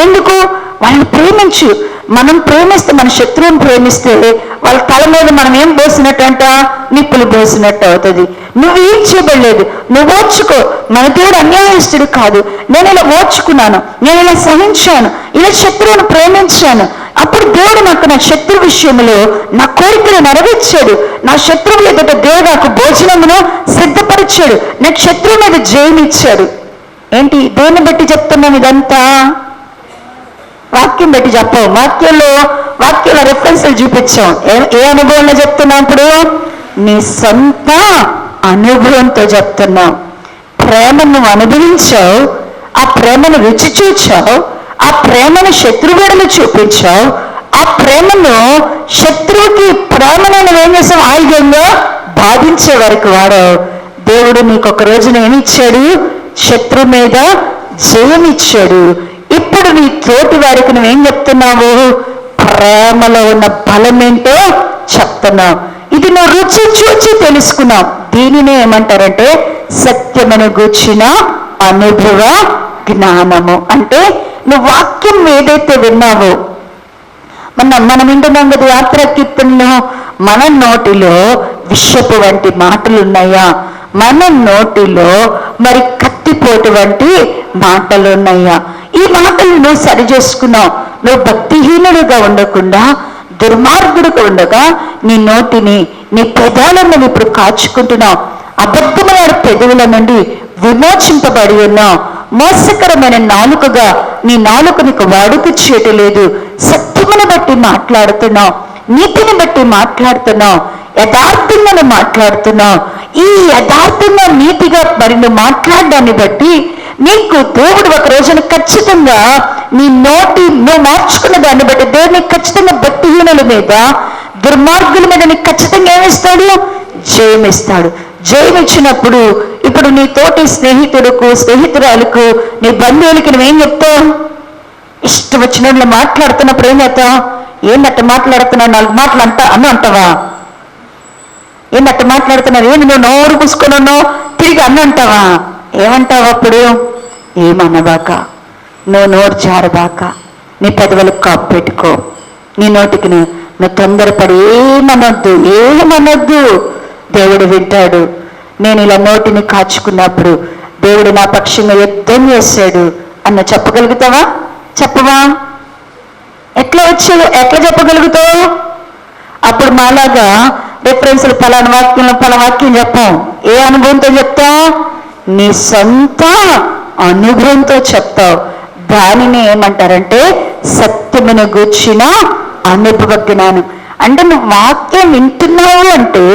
ఎందుకు? వాళ్ళని ప్రేమించు. మనం ప్రేమిస్తే, మన శత్రువుని ప్రేమిస్తే వాళ్ళ తల మీద మనం ఏం పోసినట్టంట? నిప్పులు పోసినట్టు అవుతుంది. నువ్వేం చేయబడలేదు, నువ్వు ఓర్చుకో. మన దేవుడు అన్యాయస్తుడు కాదు. నేను ఇలా ఓర్చుకున్నాను, నేను ఇలా సహించాను, ఇలా శత్రువును ప్రేమించాను, అప్పుడు దేవుడు నాకు నా శత్రు విషయంలో నా కోరికను నెరవేర్చాడు. నా శత్రువుల ఎదుట దేవుడు నాకు భోజనమును సిద్ధపరిచాడు, నాకు శత్రువు మీద జయమిచ్చాడు. ఏంటి దేన్ని బట్టి చెప్తున్నాం ఇదంతా? వాక్యం బట్టి చెప్పాం. వాక్యంలో రెఫరెన్స్లు చూపించాం. ఏ అనుభవంలో చెప్తున్నాం? ఇప్పుడు నీ సొంత అనుభవంతో చెప్తున్నాం. ప్రేమను నువ్వు అనుభవించావు, ఆ ప్రేమను రుచి చూచావు, ఆ ప్రేమను శత్రువులను చూపించావు, ఆ ప్రేమను శత్రువుకి ప్రేమను నువ్వేం చేసావు? ఆయుధంగా బాధించే వరకు వాడావు. దేవుడు నీకు ఒక రోజున ఏమిచ్చాడు? శత్రు మీద జయమిచ్చాడు. ఇప్పుడు నీ తోటి వారికి నువ్వేం చెప్తున్నావు? ప్రేమలో ఉన్న బలం ఏంటో చెప్తున్నావు. ఇది నువ్వు రుచి చూచి తెలుసుకున్నావు. దీనినే ఏమంటారంటే సత్యమును గూర్చిన అనుభవ జ్ఞానము. అంటే నువ్వు వాక్యం ఏదైతే విన్నావో, మనం వింటున్నాం కదా యాత్రా కీర్తనలో, మన నోటిలో విషపు వంటి మాటలు ఉన్నాయా? మన నోటిలో మరి కత్తిపోటు వంటి మాటలు ఉన్నాయా? ఈ మాటలు నువ్వు సరి చేసుకున్నావు. నువ్వు భక్తిహీనుడుగా ఉండకుండా, దుర్మార్గుడుగా ఉండగా నీ నోటిని, నీ పెదాలను ఇప్పుడు కాచుకుంటున్నావు. అబద్ధమైన పెదవుల నుండి విమోచింపబడి ఉన్నావు. మోసకరమైన నాలుకగా నీ నాలుక నీకు వాడుక చేయటలేదు. సత్యమును బట్టి మాట్లాడుతున్నావు, నీతిని బట్టి మాట్లాడుతున్నావు, యథార్థంగా నువ్వు మాట్లాడుతున్నావు. ఈ యథార్థంగా నీతిగా మరి నువ్వు మాట్లాడడాన్ని బట్టి నీకు దేవుడు ఒక రోజున ఖచ్చితంగా నీ నోటి నువ్వు మార్చుకున్న దాన్ని బట్టి దేవుడిని ఖచ్చితంగా భక్తిహీనుల మీద, దుర్మార్గుల మీద నీకు ఖచ్చితంగా ఏమిస్తాడు? జయమిస్తాడు. జయమిచ్చినప్పుడు ఇప్పుడు నీ తోటి స్నేహితులకు, స్నేహితురాలకు, నీ బంధువులకి నువ్వేం చెప్తావు? ఇష్టం వచ్చినట్లు మాట్లాడుతున్నప్పుడు ఏం చెప్తావు? ఏంటట్టు మాట్లాడుతున్నావు? 4 మాటలు అంటావా? ఏంటట్టు మాట్లాడుతున్నావు? ఏంటి నువ్వు నోరు పూసుకొని ఉన్నావు? తిరిగి అంటావా? ఏమంటావు అప్పుడు? ఏమనబాక, నువ్వు నోరు జారబాక, నీ పెదవులకు కాపు పెట్టుకో. నీ నోటికి నువ్వు తొందరపడి ఏమనొద్దు. దేవుడు వింటాడు. నేను ఇలా నోటిని కాచుకున్నప్పుడు దేవుడు నా పక్షంగా యుద్ధం చేశాడు అన్న చెప్పగలుగుతావా? చెప్పవా? ఎట్లా చెప్పగలుగుతావు? అప్పుడు మాలాగా రిఫరెన్స్లు పలానా వాక్యం చెప్పాం. ఏ అనుభవంతో చెప్తావు? నీ సొంత అనుభవంతో చెప్తావు. దానిని ఏమంటారంటే సత్యమును గూర్చిన అనుభవ జ్ఞానం. అంటే నువ్వు వాక్యం వింటున్నావు అంటే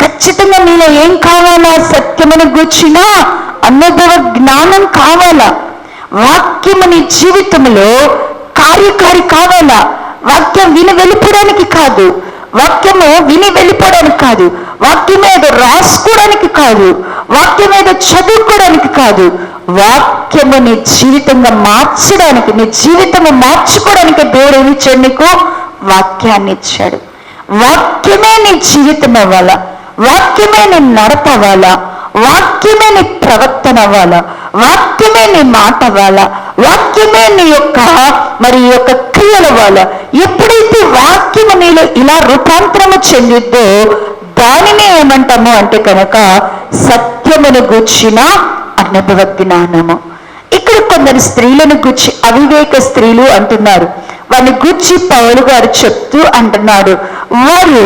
ఖచ్చితంగా నీలో ఏం కావాలా? సత్యమును గూర్చిన అనుభవ జ్ఞానం కావాలా? వాక్యము నీ జీవితంలో కార్యకారి కావాలా? వాక్యం విని వెళ్ళిపోవడానికి కాదు, వాక్యము విని వెళ్ళిపోవడానికి కాదు, వాక్యం ఏదో రాసుకోవడానికి కాదు, వాక్యం ఏదో చదువుకోవడానికి కాదు. వాక్యము నీ జీవితంగా మార్చడానికి, నీ జీవితము మార్చుకోవడానికి దేవుడు ఏమి ఇచ్చాడు? నీకు వాక్యాన్ని ఇచ్చాడు. వాక్యమే నీ జీవితం అవ్వాలా, వాక్యమే నీ నడత అవ్వాలా, వాక్యమే నీ ప్రవర్తన అవ్వాలా, వాక్యమే నీ మాట అవ్వాలా, వాక్యమే నీ యొక్క క్రియలు అవ్వాలా. ఎప్పుడైతే వాక్యము నీలో ఇలా రూపాంతరము చెందిద్దో దానిని ఏమంటాము అంటే కనుక సత్యమును గూర్చిన అనుభవ జ్ఞానము. ఇక్కడ కొందరు స్త్రీలను గూర్చి అవివేక స్త్రీలు అంటున్నారు. వారిని గూర్చి పౌలు గారు చెప్తూ అంటున్నాడు, వారు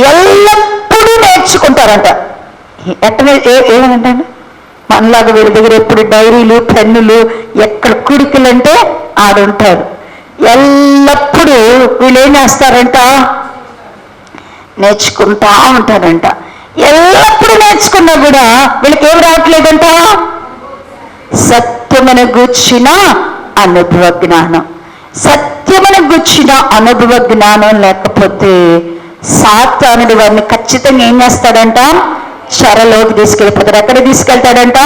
ఎల్లప్పుడూ నేర్చుకుంటారంట. ఏమనంటే మనలాగా వీళ్ళ దగ్గర ఎప్పుడు డైరీలు, పెన్నులు, ఎక్కడ కుడికలంటే ఆడుంటారు. ఎల్లప్పుడూ వీళ్ళు ఏం చేస్తారంట? నేర్చుకుంటా ఉంటారంట. ఎల్లప్పుడూ నేర్చుకున్నా కూడా వీళ్ళకి ఏం రావట్లేదంట? సత్యమును గూర్చిన అనుభవ జ్ఞానం. సత్యమును గూర్చిన అనుభవ జ్ఞానం లేకపోతే సాతానుడు వారిని ఖచ్చితంగా ఏం చేస్తాడంట? చెరలోకి తీసుకెళ్ళిపోతాడు. ఎక్కడ తీసుకెళ్తాడంట?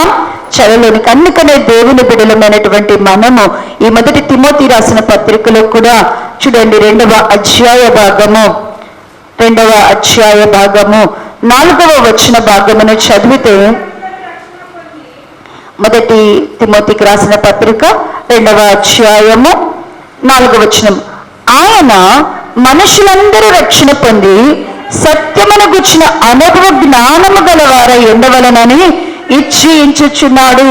చెరలోనికి. అందుకనే దేవుని బిడలమైనటువంటి మనము ఈ 1 తిమోతి రాసిన పత్రికలో కూడా చూడండి, 2వ అధ్యాయ భాగము 4వ వచన భాగమును చదివితే, 1 తిమోతికి రాసిన పత్రిక 2వ అధ్యాయము 4వ వచనం, ఆయన మనుషులందరూ రక్షణ పొంది సత్యమును గూర్చిన అనుభవ జ్ఞానము గలవారై ఉండవలనని ఇచ్చుచున్నాడు.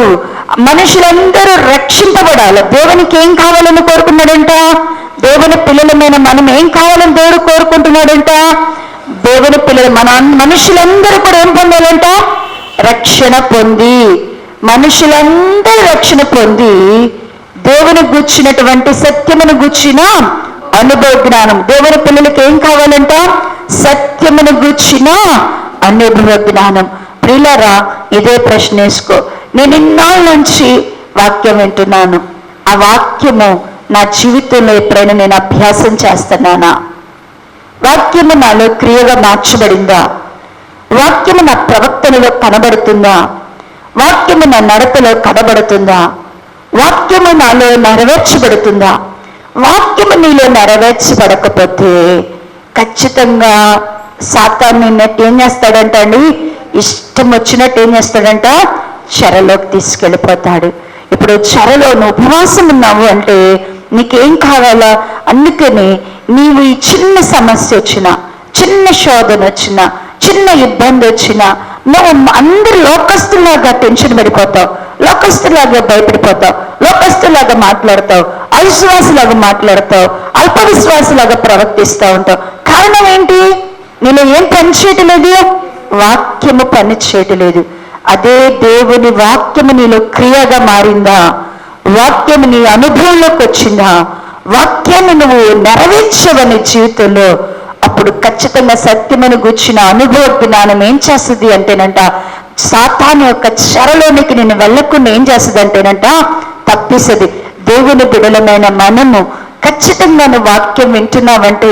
మనుషులందరూ రక్షింపబడాలి. దేవునికి ఏం కావాలని కోరుకున్నాడంట? దేవుని పిల్లలమైన మనం ఏం కావాలని దేవుడు కోరుకుంటున్నాడంట? దేవుని పిల్లలు మనుషులందరూ కూడా ఏం పొందాలంట? రక్షణ పొంది, మనుషులందరూ రక్షణ పొంది దేవుని గూర్చినటువంటి సత్యమును గూర్చిన అనుభవ జ్ఞానం. దేవుని పిల్లలకి ఏం కావాలంట? సత్యమును గూర్చిన అనుభవ జ్ఞానం. ప్రియులారా, ఇదే ప్రశ్న వేసుకో. నేను ఇన్నాళ్ళ నుంచి వాక్యం వింటున్నాను. ఆ వాక్యము నా జీవితంలో ఎప్పుడైనా నేను అభ్యాసం చేస్తున్నానా? వాక్యము నాలో క్రియగా మార్చబడిందా? వాక్యము నా ప్రవర్తనలో కనబడుతుందా? వాక్యము నా నడతలో కనబడుతుందా? వాక్యము నాలో నెరవేర్చబడుతుందా? వాక్యము నీలో నెరవేర్చబడకపోతే ఖచ్చితంగా సాతాను నిన్నట్టు ఏం చేస్తాడంట అండి, ఇష్టం వచ్చినట్టు ఏం చేస్తాడంట, చెరలోకి తీసుకెళ్ళిపోతాడు. ఇప్పుడు చెరలో నువ్వు ఉపవాసం ఉన్నావు అంటే నీకేం కావాలా? అందుకని నీవు ఈ చిన్న సమస్య వచ్చినా, చిన్న శోధన వచ్చినా, చిన్న ఇబ్బంది వచ్చినా నువ్వు అందరు లోకస్తులాగా టెన్షన్ పడిపోతావు, లోకస్తులాగా భయపడిపోతావు, లోకస్తులాగా మాట్లాడతావు, అవిశ్వాసులాగా మాట్లాడతావు, అల్ప విశ్వాసులాగా ప్రవర్తిస్తూ ఉంటావు. కారణం ఏంటి? నీలో ఏం పని చేయటం లేదు, వాక్యము పని చేయటం లేదు. అదే దేవుని వాక్యము నీలో క్రియగా మారిందా, వాక్యము నీ అనుభవంలోకి వచ్చిందా, వాక్యాన్ని నువ్వు నెరవేర్చవని జీవితంలో, అప్పుడు ఖచ్చితంగా సత్యమును గూర్చిన అనుభవ జ్ఞానం ఏం చేస్తుంది అంటేనంట, సాతాను యొక్క చెరలోనికి నేను వెళ్ళకుండా ఏం చేస్తుంది అంటేనంట తప్పిస్తుంది. దేవుని బిడలమైన మనము ఖచ్చితంగా నువ్వు వాక్యం వింటున్నావంటే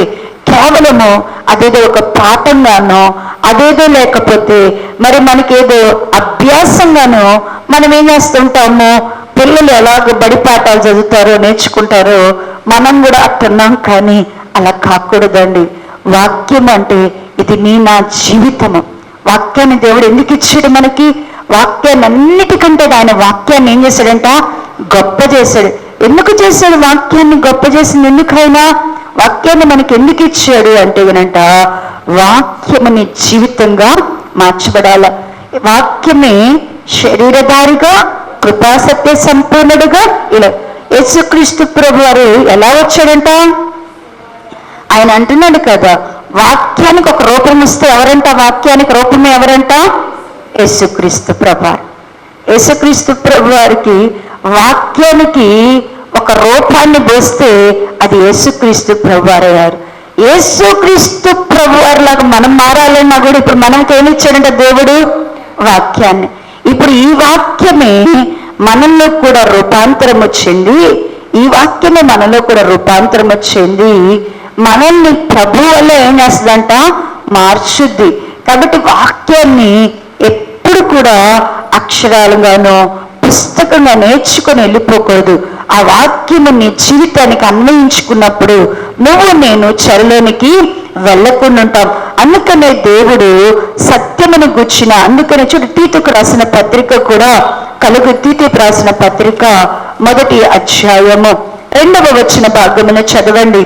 కేవలము అదేదో ఒక పాఠంగానో, అదేదో లేకపోతే మరి మనకేదో అభ్యాసంగానో మనం ఏం చేస్తుంటాము, పిల్లలు ఎలాగ బడి పాఠాలు చదువుతారో నేర్చుకుంటారో మనం కూడా అట్టున్నాం. కానీ అలా కాకూడదండి. వాక్యం అంటే ఇది నా జీవితము. వాక్యాన్ని దేవుడు ఎందుకు ఇచ్చాడు మనకి? వాక్యాన్ని అన్నిటికంటే ఆయన వాక్యాన్ని ఏం చేశాడంట, గొప్ప చేశాడు. ఎందుకు చేశాడు వాక్యాన్ని గొప్ప చేసింది? ఎందుకైనా వాక్యాన్ని మనకి ఎందుకు ఇచ్చాడు అంటే వినంట, వాక్యముని జీవితంగా మార్చబడాల. వాక్యమే శరీరధారిగా కృపాసత్య సంపూర్ణుడుగా ఇలా యేసుక్రీస్తు ప్రభు వారు ఎలా వచ్చాడంట? ఆయన అంటున్నాడు కదా, వాక్యానికి ఒక రూపం ఇస్తే ఎవరంట? వాక్యానికి రూపం ఎవరంట? యేసుక్రీస్తు ప్రభు. యేసుక్రీస్తు ప్రభు వారికి వాక్యానికి ఒక రూపాన్ని పోస్తే అది యేసుక్రీస్తు ప్రభు వారయ్యారు. యేసుక్రీస్తు ప్రభు వారిలాగా మనం మారాలన్నా కూడా ఇప్పుడు మనకి ఏమి ఇచ్చాడంట దేవుడు? వాక్యాన్ని. ఇప్పుడు ఈ వాక్యమే మనలో కూడా రూపాంతరం వచ్చింది. ఈ వాక్యమే మనలో కూడా రూపాంతరం వచ్చింది. మనల్ని ప్రభు వల్ల ఏం చేస్తుందంట, మార్చుద్ది. కాబట్టి వాక్యాన్ని ఎప్పుడు కూడా అక్షరాలుగానో పుస్తకంగా నేర్చుకొని వెళ్ళిపోకూడదు. ఆ వాక్యము నీ జీవితానికి అన్వయించుకున్నప్పుడు నువ్వు నేను చెరలోనికి వెళ్ళకుండా ఉంటాం. అందుకనే దేవుడు సత్యమును గుచ్చిన, అందుకనే చూడు తీతుకు రాసిన పత్రిక కూడా తీతుకు రాసిన పత్రిక 1వ అధ్యాయము 2వ వచన భాగమును చదవండి.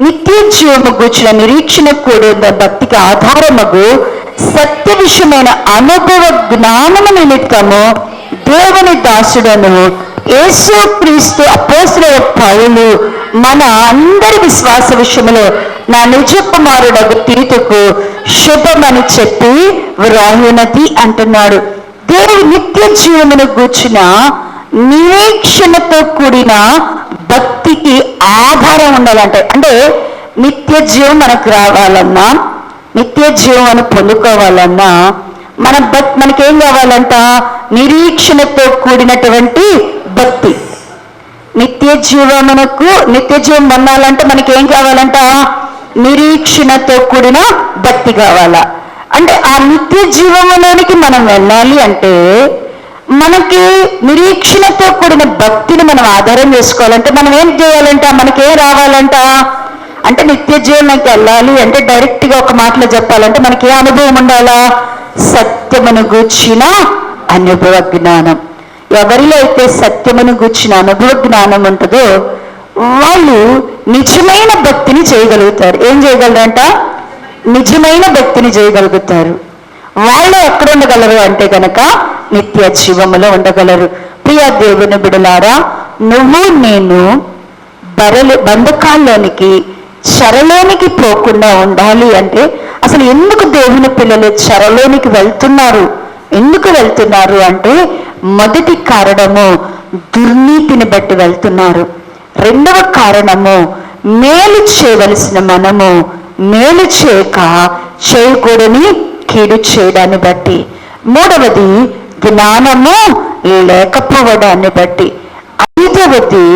నిత్య జీవము గూర్చిన నిరీక్షణ కూడిన భక్తికి ఆధారమగు సత్య విషయమైన అనుభవ జ్ఞానము నిమిత్తము దేవుని దాసుడను యేసుక్రీస్తు అపోస్తలుడైన పౌలు మన అందరి విశ్వాస విషయంలో నా నిజ కుమారుడగు తీతుకు శుభమని చెప్పి వ్రాయునది అంటున్నాడు. దేవుడు నిత్య జీవమును గూర్చిన నిరీక్షణతో కూడిన భక్తికి ఆధారం ఉండాలంటే, అంటే నిత్య జీవం మనకు రావాలన్నా, నిత్య జీవం పొందుకోవాలన్నా మనకేం కావాలంట? నిరీక్షణతో కూడినటువంటి భక్తి. నిత్య జీవం పొందాలంటే మనకేం కావాలంట? నిరీక్షణతో కూడిన భక్తి కావాలా. అంటే ఆ నిత్య జీవంలోనికి మనం వెళ్ళాలి అంటే మనకి నిరీక్షణతో కూడిన భక్తిని మనం ఆధారం చేసుకోవాలంటే మనం ఏం చేయాలంట? మనకేం రావాలంట అంటే నిత్య జీవనంకి వెళ్ళాలి అంటే డైరెక్ట్గా ఒక మాటలో చెప్పాలంటే మనకి ఏ అనుభవం ఉండాలా? సత్యమును గూర్చిన అనుభవ జ్ఞానం. ఎవరిలో అయితే సత్యమును గూర్చిన అనుభవ జ్ఞానం ఉంటుందో వాళ్ళు నిజమైన భక్తిని చేయగలుగుతారు. ఏం చేయగలరంట? నిజమైన భక్తిని చేయగలుగుతారు. వాళ్ళు ఎక్కడ ఉండగలరు అంటే కనుక నిత్య జీవములో ఉండగలరు. ప్రియ దేవుని బిడలారా, నువ్వు నేను బంధకాల్లోనికి చెరలోనికి పోకుండా ఉండాలి అంటే అసలు ఎందుకు దేవుని పిల్లలు చెరలోనికి వెళ్తున్నారు? ఎందుకు వెళ్తున్నారు అంటే మొదటి కారణము దుర్నీతిని బట్టి వెళ్తున్నారు. రెండవ కారణము మేలు చేయవలసిన మనము మేలు చేయకూడని కీడు చేయడాన్ని బట్టి. మూడవది జ్ఞానము లేకపోవడాన్ని బట్టి. ఐదవది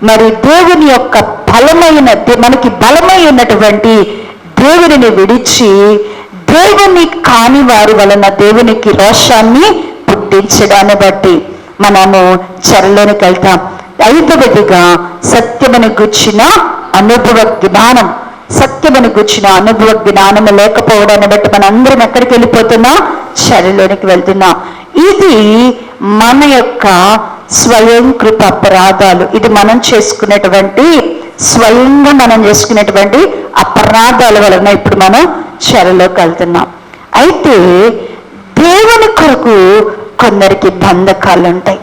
మరి దేవుని యొక్క మనకి బలమైనటువంటి దేవునిని విడిచి దేవుని కాని వారి వలన దేవునికి రోషాన్ని పుట్టించడాన్ని బట్టి. మనము చెరలోనికి వెళ్తాం. 5వదిగా సత్యమును గుర్చిన అనుభవ జ్ఞానం. సత్యమును గుర్చిన అనుభవ జ్ఞానము లేకపోవడాన్ని బట్టి మనందరం ఎక్కడికి వెళ్ళిపోతున్నాం? చెరలోనికి వెళ్తున్నాం. ఇది మన యొక్క స్వయం కృత అపరాధాలు. ఇది మనం చేసుకునేటువంటి స్వయంగా మనం చేసుకునేటువంటి అపరాధాల వలన ఇప్పుడు మనం చెరలోకి వెళ్తున్నాం. అయితే దేవుని కొరకు కొందరికి బంధకాలు ఉంటాయి.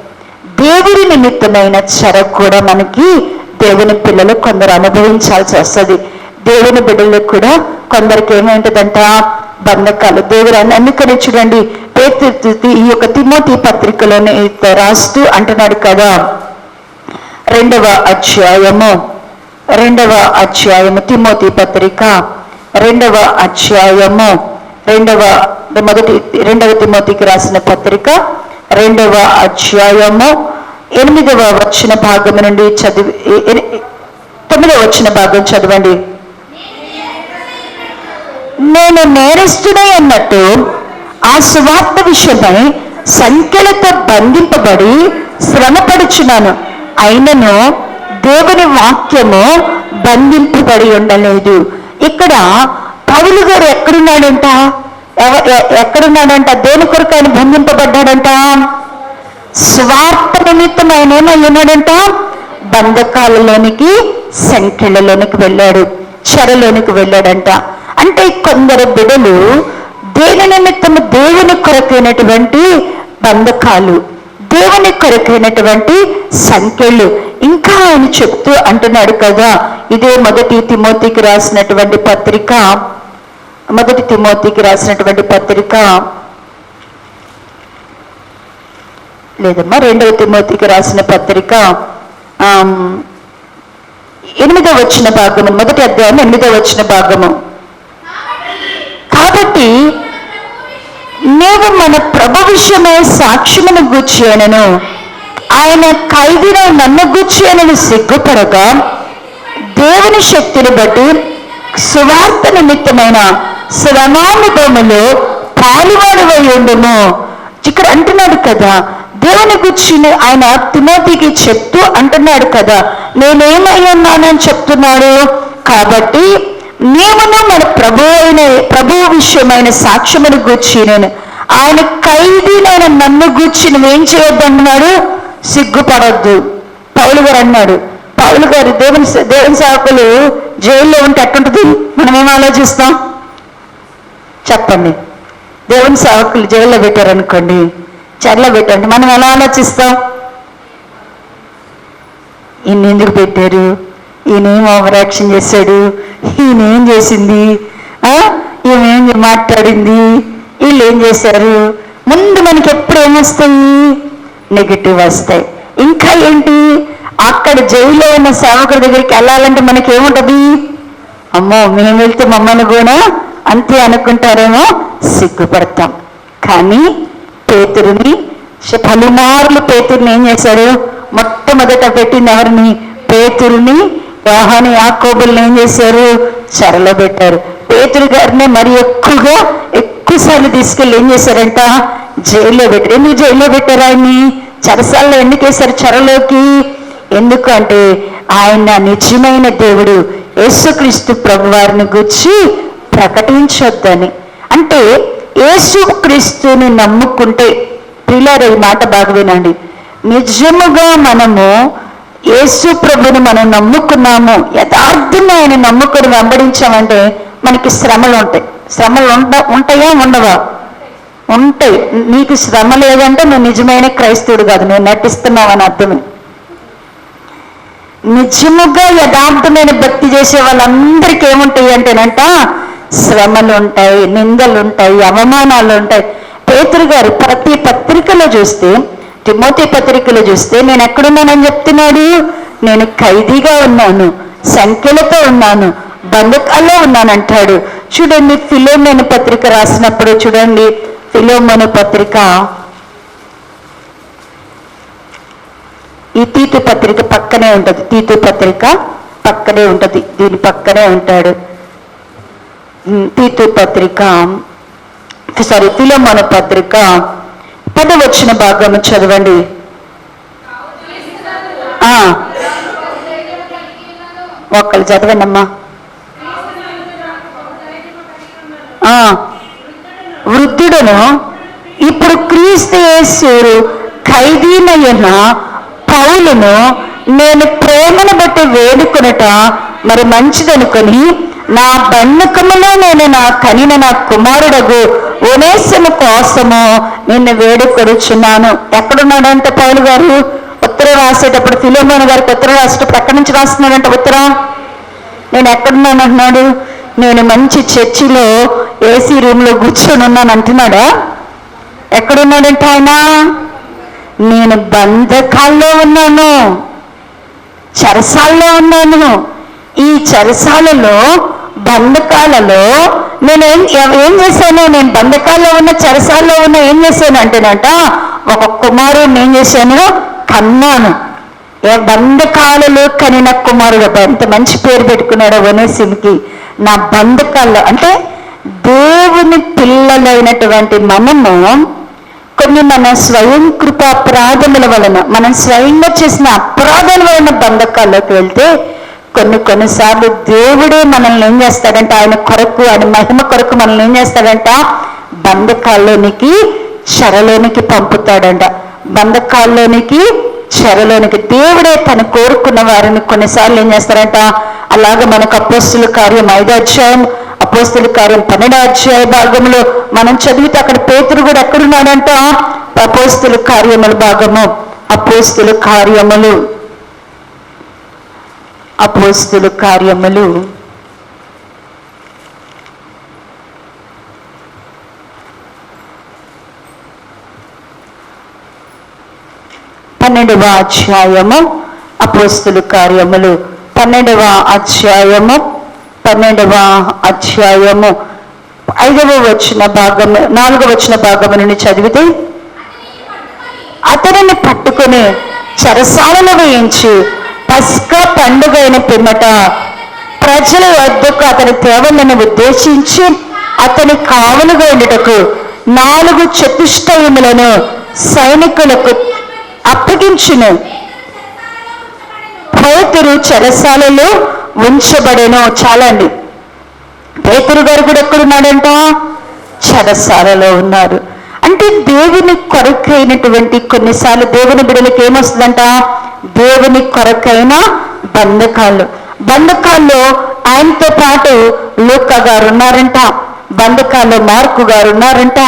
దేవుడి నిమిత్తమైన చెర కూడా మనకి దేవుని పిల్లలు కొందరు అనుభవించాల్సి వస్తుంది. దేవుని బిడ్డలకు కూడా కొందరికి ఏమేంటదంట? బంధకాలు. దేవుడు అందుకని చూడండి, ఈ యొక్క తిమోతి పత్రికలోనే రాస్తూ అంటున్నాడు కదా, 2వ అధ్యాయము తిమోతి పత్రిక 2వ అధ్యాయము 2వ తిమోతికి రాసిన పత్రిక 2వ అధ్యాయము 8వ వచన భాగం నుండి 9వ వచన భాగం చదవండి. నేను నేరస్తుడై అన్నట్టు ఆ సువార్త విషయమై సంఖ్యలతో బంధింపబడి శ్రమపడుచున్నాను. అయినను దేవుని వాక్యము బంధింపబడి ఉండలేదు. ఇక్కడ పౌలు గారు ఎక్కడున్నాడంట? దేని కొరకు ఆయన బంధింపబడ్డాడంట? స్వార్థ నిమిత్తం ఆయన ఏమయ్యున్నాడంట? బంధకాలలోనికి, సంఖ్యలలోనికి వెళ్ళాడు, చెరలోనికి వెళ్ళాడంట. అంటే కొందరు బిడ్డలు దేని నిమిత్తము? దేవుని కొరకైనటువంటి బంధకాలు, దేవుని కొరకైనటువంటి సంఖ్యలు. ఇంకా ఆయన చెప్తూ అంటున్నాడు కదా, ఇదే 1 తిమోతికి రాసినటువంటి పత్రిక లేదమ్మా 2వ తిమోతికి రాసిన పత్రిక 8వ వచన భాగము, 1వ అధ్యాయం 8వ వచన భాగము. కాబట్టి నీవు మన ప్రభు విషయమై సాక్ష్యమును గూర్చినను ఆయన ఖైదీలో నన్ను గూర్చినను సిగ్గుపడగా దేవుని శక్తిని బట్టి సువార్త నిమిత్తమైన శ్రమానుభవములో పాలువాడివై ఉండును. ఇక్కడ అంటున్నాడు కదా, దేవుని గురించి ఆయన తిమోతికి చెప్తూ అంటున్నాడు కదా, నేనేమై ఉన్నానని చెప్తున్నాడు. కాబట్టి నీవును మన ప్రభు విషయమైన సాక్ష్యమును గూర్చి నేను ఆయన ఖైదీనైన నన్ను గూర్చి నువ్వేం చేయొద్దంటున్నాడు? సిగ్గుపడొద్దు. పౌలు గారు అన్నాడు. పౌలు గారు దేవుని సేవకులు జైల్లో ఉంటే ఎట్టుంటుంది? మనం ఏం ఆలోచిస్తాం చెప్పండి? దేవుని సేవకులు జైల్లో పెట్టారనుకోండి, చెరలో పెట్టండి, మనం ఎలా ఆలోచిస్తాం? ఈయన ఎందుకు పెట్టారు? ఈయనేం ఓవర్ యాక్షన్ చేశాడు? ఈయనేం చేసింది? ఈమెం మాట్లాడింది? వీళ్ళు ఏం చేశారు? ముందు మనకి ఎప్పుడు ఏమొస్తాయి? నెగిటివ్ వస్తాయి. ఇంకా ఏంటి? అక్కడ జైల్లో ఉన్న సేవకుడి దగ్గరికి వెళ్ళాలంటే మనకి ఏముంటుంది? అమ్మో, మేము వెళ్తే మమ్మల్ని కూడా అంతే అనుకుంటారేమో, సిగ్గుపడతాం. కానీ పేతురుని పలుమార్లు పేతురుని ఏం చేశాడు? మొట్టమొదట పెట్టింది ఎవరిని? పేతురుని, యోహాను, యాకోబుల్ని ఏం చేశారు? చెరలో పెట్టారు. పేతురు గారిని మరి ఎక్కువసార్లు తీసుకెళ్ళి ఏం చేశారంట? జైల్లో పెట్టారు. ఎందుకు జైల్లో పెట్టారు ఆయన్ని? చెరసాల్లో ఎందుకు వేశారు చెరలోకి? ఎందుకు అంటే ఆయన నిజమైన దేవుడు యేసుక్రీస్తు ప్రభు వారిని గురించి ప్రకటించొద్దని. అంటే యేసుక్రీస్తుని నమ్ముకుంటే, పిల్లలు ఈ మాట బాగా వినండి, నిజముగా మనము యేసు ప్రభుని మనం నమ్ముకున్నాము, యథార్థంగా ఆయన నమ్ముకుని వెంబడించామంటే మనకి శ్రమలు ఉంటాయి. శ్రమలు ఉంటాయా? ఉండవా? ఉంటాయి. నీకు శ్రమ లేదంటే నువ్వు నిజమైన క్రైస్తవుడు కాదు, నువ్వు నటిస్తున్నావు అని అర్థమే. నిజముగా యథార్థమైన భక్తి చేసే వాళ్ళందరికీ ఏముంటాయి అంటేనంట? శ్రమలు ఉంటాయి, నిందలు ఉంటాయి, అవమానాలు ఉంటాయి. పేతురు గారు ప్రతి పత్రికలో చూస్తే, తిమోతి పత్రికలో చూస్తే నేను ఎక్కడున్నానని చెప్తున్నాడు? నేను ఖైదీగా ఉన్నాను, సంఖ్యలతో ఉన్నాను, బంధకాల్లో ఉన్నానంటాడు. చూడండి, ఫిలోమోను పత్రిక రాసినప్పుడు చూడండి, ఫిలోమోను పత్రిక, ఈ తీతు పత్రిక పక్కనే ఉంటుంది. తీతు పత్రిక పక్కనే ఉంటుంది, దీని పక్కనే ఉంటాడు. తీతు పత్రిక ఫిలోమోను పత్రిక 10వ వచన భాగం చదవండి. ఒక్కళ్ళు చదవండమ్మా. వృద్ధుడును ఇప్పుడు క్రీస్తు యేసు ఖైదీనైన పౌలును నేను ప్రేమను బట్టి వేడుకొనుట మరి మంచిదనుకొని నా బంధకములో నేను నా కనిన నా కుమారుడగు ఒనేసిము కోసము నిన్ను వేడుకొనుచున్నాను. ఎక్కడున్నాడంటే పౌలు గారు ఉత్తరం రాసేటప్పుడు, ఫిలోమోను గారికి ఉత్తరం రాసేటప్పుడు ఎక్కడి నుంచి రాస్తున్నాడంట ఉత్తరం? నేను ఎక్కడున్నాను అంటున్నాడు? నేను మంచి చర్చిలో ఏసీ రూమ్లో కూర్చొని ఉన్నాను అంటున్నాడా? ఎక్కడున్నాడంటే ఆయన? నేను బంధకాల్లో ఉన్నాను, చెరసాల్లో ఉన్నాను. ఈ చెరసాలలో బంధకాలలో నేను ఏం చేశాను? నేను బంధకాల్లో ఉన్న చెరసాల్లో ఉన్న ఏం చేశాను అంటేనట, ఒక కుమారుడిని ఏం చేశాను? కన్నాను. బంధకాలలో కనిన కుమారుడు. ఎంత మంచి పేరు పెట్టుకున్నాడో ఒనేసిముకి. నా బంధకాల్లో అంటే దేవుని పిల్లలైనటువంటి మనము కొన్ని మన స్వయం కృప అపరాధముల వలన, మనం స్వయంగా చేసిన అపరాధాల వలన బంధకాల్లోకి వెళ్తే కొన్నిసార్లు దేవుడే మనల్ని ఏం చేస్తాడంట, ఆయన కొరకు, ఆయన మహిమ కొరకు మనల్ని ఏం చేస్తాడంట, బంధకాల్లోనికి చెరలోనికి పంపుతాడంట. బంధకాల్లోనికి చెరలోనికి దేవుడే తను కోరుకున్న వారిని కొన్నిసార్లు ఏం చేస్తారంట. అలాగే మనకు అపోస్తుల కార్యం 5వ అధ్యాయం, అపోస్తుల కార్యం 12వ అధ్యాయ భాగంలో మనం చదివితే అక్కడ పేతురు కూడా ఎక్కడున్నాడంట? అపోస్తుల కార్యముల భాగము, అపోస్తుల కార్యములు 12వ అధ్యాయము, అపోస్తుల కార్యములు 12వ అధ్యాయము 5వ వచన భాగము 4వ వచన భాగము నుండి చదివితే, అతనిని పట్టుకుని చెరసాలలో వేయించి పస్కా పండుగ అయిన పిమ్మట ప్రజల వద్దకు అతని తేవలను ఉద్దేశించి అతని కావలుగా ఉండుటకు 4 చతుష్టయములను సైనికులకు అప్పగించును. పేతురు చెరసాలలో ఉంచబడేను. చాలండి. పేతురు గారు కూడా ఎక్కడున్నాడంట? చెరసాలలో ఉన్నారు. అంటే దేవుని కొరకైనటువంటి, కొన్నిసార్లు దేవుని బిడ్డలకి ఏమొస్తుందంట? దేవుని కొరకైన బంధకాల్లో ఆయనతో పాటు లూకా గారు ఉన్నారంట, బంధకాల్లో మార్కు గారు ఉన్నారంట,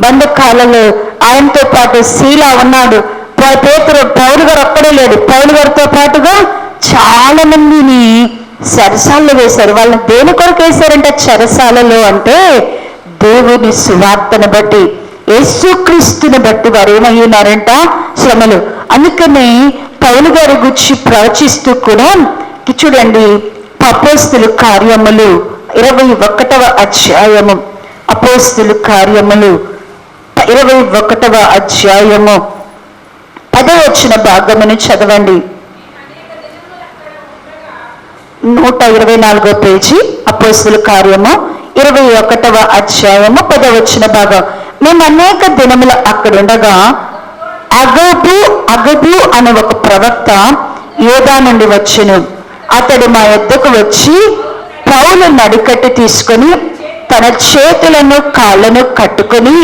బంధకాలలో ఆయనతో పాటు శీలా ఉన్నాడు. పౌలు గారు ఒక్కడే లేడు, పౌలు గారితో పాటుగా చాలా మందిని చెరసాలలో వేశారు. వాళ్ళని దేని కొరకు వేశారంటే చెరసాలలో అంటే దేవుని సువార్తను బట్టి, యేసుక్రీస్తుని బట్టి వారు ఏమయ్యున్నారంట? శ్రమలు. అందుకని పౌలు గారి గురించి ప్రవచిస్తూ కూడా చూడండి, అపోస్తుల కార్యములు 21వ అధ్యాయము, అపోస్తుల కార్యములు 21వ అధ్యాయము 10వ వచన భాగమును చదవండి. 124వ పేజీ, అపోస్తుల కార్యము 21వ అధ్యాయము 10వ వచన భాగం. మేము అనేక దినములు అక్కడుండగా అగబు అనే ఒక ప్రవక్త యోధా నుండి వచ్చెను. అతడు మా యొద్దకు వచ్చి పౌలు నడికట్టు తీసుకొని తన చేతులను కాళ్ళను కట్టుకొని,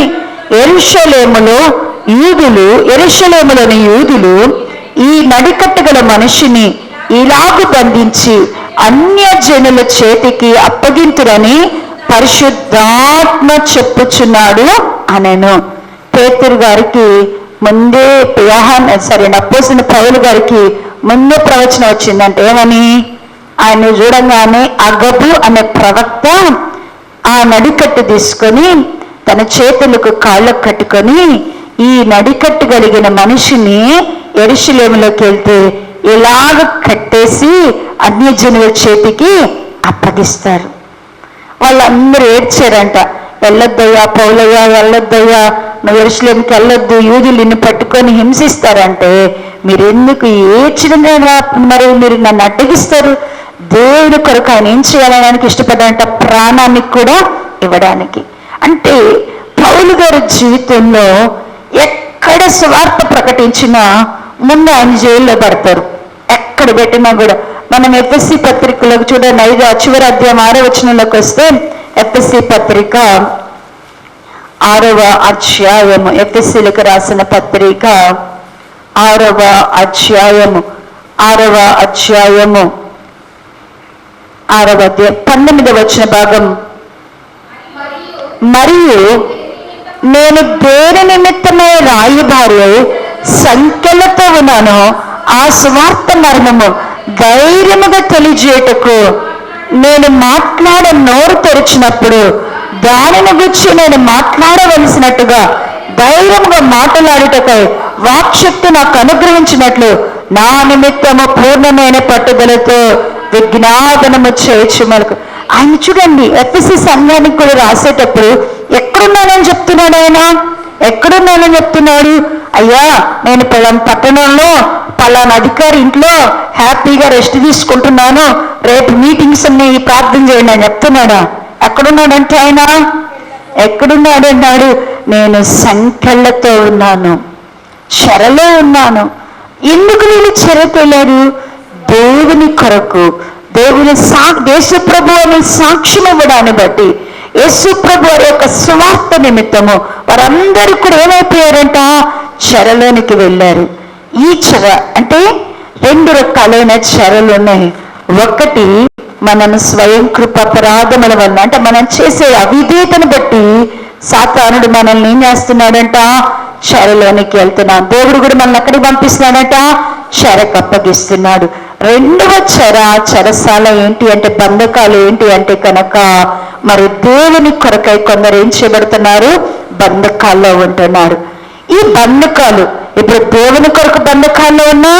యెరూషలేములోని యూదులు ఈ నడికట్టు గల మనిషిని ఇలాగు బంధించి అన్యజనుల చేతికి అప్పగింతురని పరిశుద్ధాత్మ చెప్పుచున్నాడు అనెను. పేతురు గారికి ముందే అపోస్తలుడైన పౌలు గారికి ముందే ప్రవచనం వచ్చిందంటే ఏమని? ఆయన చూడంగానే అగబు అనే ప్రవక్త ఆ నడికట్టు తీసుకొని తన చేతులకు కాళ్ళకు కట్టుకొని ఈ నడికట్టు కలిగిన మనిషిని యెరూషలేములోకి వెళ్తే ఇలాగ కట్టేసి అన్యజనుల చేతికి అప్పగిస్తారు. వాళ్ళందరూ ఏడ్చారంట, వెళ్ళొద్దయ్యా పౌలయ్యా, వెళ్ళొద్దయ్యా, నువ్వు యెరూషలేముకి వెళ్ళొద్దు, యూదులు నిన్ను పట్టుకొని హింసిస్తారంటే మీరు ఎందుకు ఏడ్చడం? మరి మీరు నన్ను అడ్డగిస్తారు. దేవుని కొరకు ఆయన ఏం చేయాలనడానికి ఇష్టపడ్డారంట? ప్రాణానికి కూడా ఇవ్వడానికి. అంటే పౌలు గారి జీవితంలో ఎక్కడ సువార్త ప్రకటించినా ముందు ఆయన జైల్లో పడతారు. ఎక్కడ పెట్టినా కూడా. మనం ఎఫ్ఎస్సి పత్రికలోకి చూడండి, 5 అధ్యాయం 6వ వచనంలోకి వస్తే, ఎఫ్ఎస్సి పత్రిక 6వ అధ్యాయము, ఎఫ్ఎస్సీలకు రాసిన పత్రిక 6వ అధ్యాయము 6వ అధ్యాయం 19వ వచన భాగం. మరియు నేను దేని నిమిత్తమై రాయబారి సంఖ్యలతో ఉన్నాను, ఆ సువార్త మర్మము ధైర్యముగా తెలియజేయటకు నేను నోరు తెరిచినప్పుడు దానిని గురించి నేను మాట్లాడవలసినట్టుగా ధైర్యముగా మాట్లాడుటకై వాక్శక్తి నాకు అనుగ్రహించినట్లు నా నిమిత్తము పూర్ణమైన పట్టుదలతో విజ్ఞాపనము చేయొచ్చు. మనకు ఆయన చూడండి, ఎఫ్ఎస్సి సంఘానికి కూడా రాసేటప్పుడు ఎక్కడున్నానని చెప్తున్నాడు. ఆయన ఎక్కడున్నానని చెప్తున్నాడు? అయ్యా, నేను పట్టణంలో పలానా అధికారి ఇంట్లో హ్యాపీగా రెస్ట్ తీసుకుంటున్నాను, రేపు మీటింగ్స్ అన్ని ప్రార్థన చేయండి అని చెప్తున్నాడా? ఎక్కడున్నాడంటే ఆయన ఎక్కడున్నాడు అన్నాడు, నేను సంఖ్యలతో ఉన్నాను, చెరలో ఉన్నాను. ఎందుకు నేను చెరకు వెళ్ళారు? దేవుని కొరకు, దేవుని యేసుప్రభు అని సాక్ష్యం ఇవ్వడాన్ని బట్టి, యేసుప్రభు వారి యొక్క సువార్త నిమిత్తము వారందరూ కూడా ఏమైపోయారంట? చెరలోనికి వెళ్ళారు. ఈ చెర అంటే 2 రకాలైన చెరలు ఉన్నాయి. ఒకటి మనం స్వయం కృప అపరాధముల వల్ల, అంటే మనం చేసే అవిధేయతను బట్టి సాతానుడు మనల్ని ఏం చేస్తున్నాడంట? చెరలోనికి వెళ్తున్నాం. దేవుడు కూడా మనల్ని ఎక్కడికి పంపిస్తున్నాడట? చెరకు అప్పగిస్తున్నాడు. 2వ చెరసాల ఏంటి అంటే, బంధకాలు ఏంటి అంటే కనుక, మరి దేవుని కొరకై కొందరు ఏం చేయబడుతున్నారు? బంధకాల్లో ఉంటున్నారు. ఈ బంధకాలు ఇప్పుడు దేవుని కొరకు బంధకాల్లో ఉన్నా,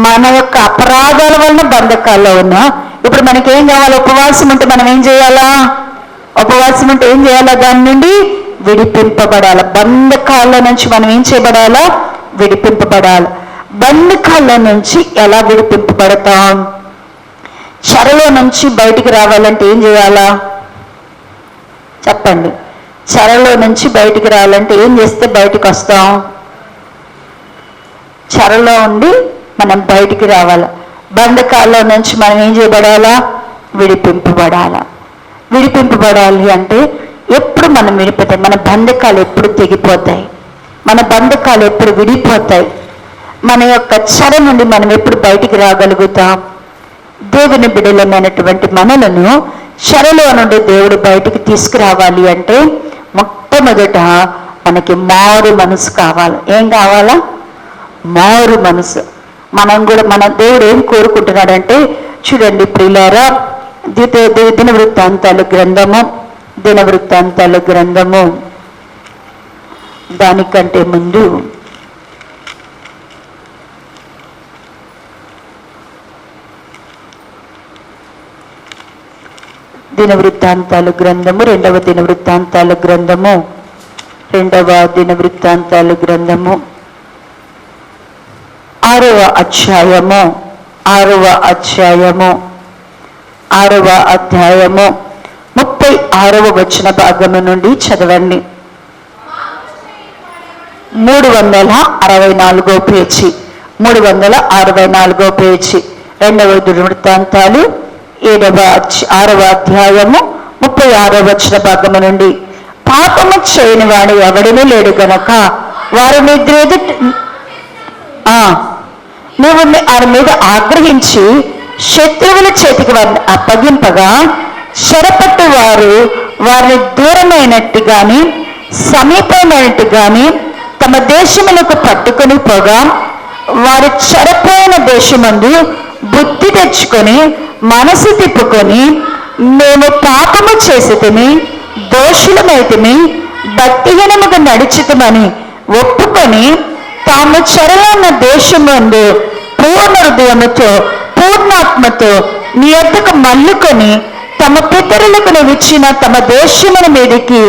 మన యొక్క అపరాధాల వలన బంధకాల్లో ఉన్నా. ఇప్పుడు మనకేం కావాలి? ఉపవాసం ఉంటే మనం ఏం చేయాలా? ఉపవాసం ఉంటే ఏం చేయాలా? దాని నుండి విడిపింపబడాలి. బంధకాల నుంచి మనం ఏం చేయబడాలా? విడిపింపబడాలి. బంధకాల నుంచి ఎలా విడిపింపబడతాం? చెరలో నుంచి బయటికి రావాలంటే ఏం చేయాలా? చెప్పండి. చెరలో నుంచి బయటికి రావాలంటే ఏం చేస్తే బయటికి వస్తాం? చెరలో ఉండి మనం బయటికి రావాలా. బంధకాల్లో నుంచి మనం ఏం చేయబడాలా? విడిపింపబడాలా. విడిపింపబడాలి అంటే ఎప్పుడు మనం విడిపోతాయి? మన బంధకాలు ఎప్పుడు తెగిపోతాయి? మన బంధకాలు ఎప్పుడు విడిపోతాయి? మన యొక్క చెర నుండి మనం ఎప్పుడు బయటికి రాగలుగుతాం? దేవుని బిడ్డలమైనటువంటి మనలను చెరలో నుండి దేవుడు బయటికి తీసుకురావాలి అంటే మొట్టమొదట మనకి మారు మనసు కావాలి. ఏం కావాలా? మారు మనసు. మనం కూడా మన దేవుడు ఏం కోరుకుంటున్నాడంటే, చూడండి ప్రియులారా, దినవృత్తాంతాల గ్రంథము దానికంటే ముందు దినవృత్తాంతాల గ్రంథము 2వ దినవృత్తాంతాల గ్రంథము 6వ అధ్యాయము 36వ వచన భాగము నుండి చదవండి. 364వ పేజీ 364వ పేజీ 2వ దినవృత్తాంతాలు 6వ అధ్యాయము 36వ వచన భాగము నుండి. పాపము చేయని వాడు ఎవడనూ లేడు గనక వారి నువ్వు వారి మీద ఆగ్రహించి శత్రువుల చేతికి వారిని అప్పగింపగా, చెరపట్టు వారు వారిని దూరమైనట్టు గాని సమీపమైనట్టు గాని తమ దేశములకు పట్టుకొని పోగా, వారి చెరపోయిన దేశమందు బుద్ధి తెచ్చుకొని మనసు తిప్పుకొని, మేము పాపము చేసితిమి, దోషులమైతిమి, భక్తిహీనముగా నడిచితమని ఒప్పుకొని తాము చెరలో ఉన్న దేశమందు పూర్ణ హృదయముతో పూర్ణాత్మతో నీ యొద్దకు మల్లుకొని తమ పితరులకు ఇచ్చిన తమ దేశముల మీదకి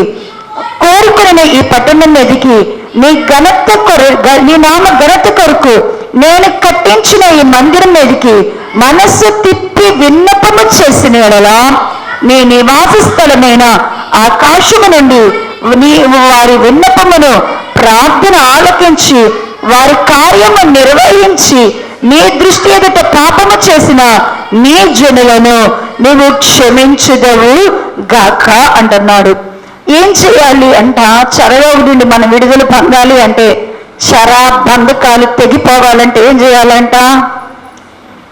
కోరుకున్న ఈ పట్టణం మీదకి నీ నామ ఘనత కొరకు నేను కట్టించిన ఈ మందిరం మీదకి మనస్సు తిప్పి విన్నపము చేసిన యెడల నీ నివాస స్థలమైన ఆకాశము నుండి వారి విన్నపమును ప్రార్థన ఆలకించి వారి కార్యము నిర్వహించి నీ దృష్టి ఎదుట పాపము చేసిన నీ జనులను నీవు క్షమించుదవు గాక అంటున్నాడు. ఏం చేయాలి అంట? చెరలోకి నుండి మనం విడుదల పొందాలి అంటే, చెర బంధకాలు తెగిపోవాలంటే ఏం చేయాలంట?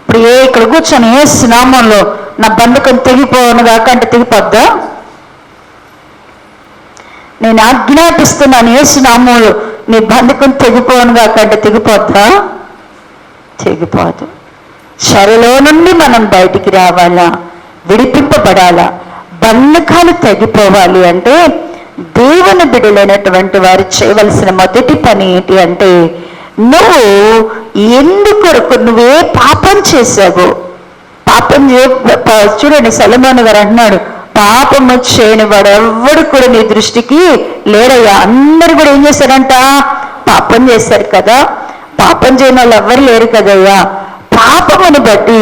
ఇప్పుడు ఇక్కడ కూర్చొని ఏ స్నామంలో నా బంధకం తెగిపోవను గాక అంటే తెగిపోద్దా? నేను ఆజ్ఞాపిస్తున్నాను ఏసునామములో నీ బంధకం తెగిపోను గాక అంటే తెగిపోద్దా? తెగిపోదు. చెరలో నుండి మనం బయటికి రావాలా, విడిపింపబడాలా, బంధకాలు తెగిపోవాలి అంటే దేవుని బిడ్డలైనటువంటి వారు చేయవలసిన మొదటి పని ఏంటి అంటే, నువ్వు ఎందుకొరకు నువ్వే పాపం చేశావు, పాపం చూడండి సొలొమోను గారు అంటున్నాడు, పాపము చేయని వాడు ఎవడు కూడా నీ దృష్టికి లేడయ్యా. అందరు కూడా ఏం చేశారంట? పాపం చేశారు కదా. పాపం చేయని వాళ్ళు ఎవరు లేరు కదయ్యా. పాపమును బట్టి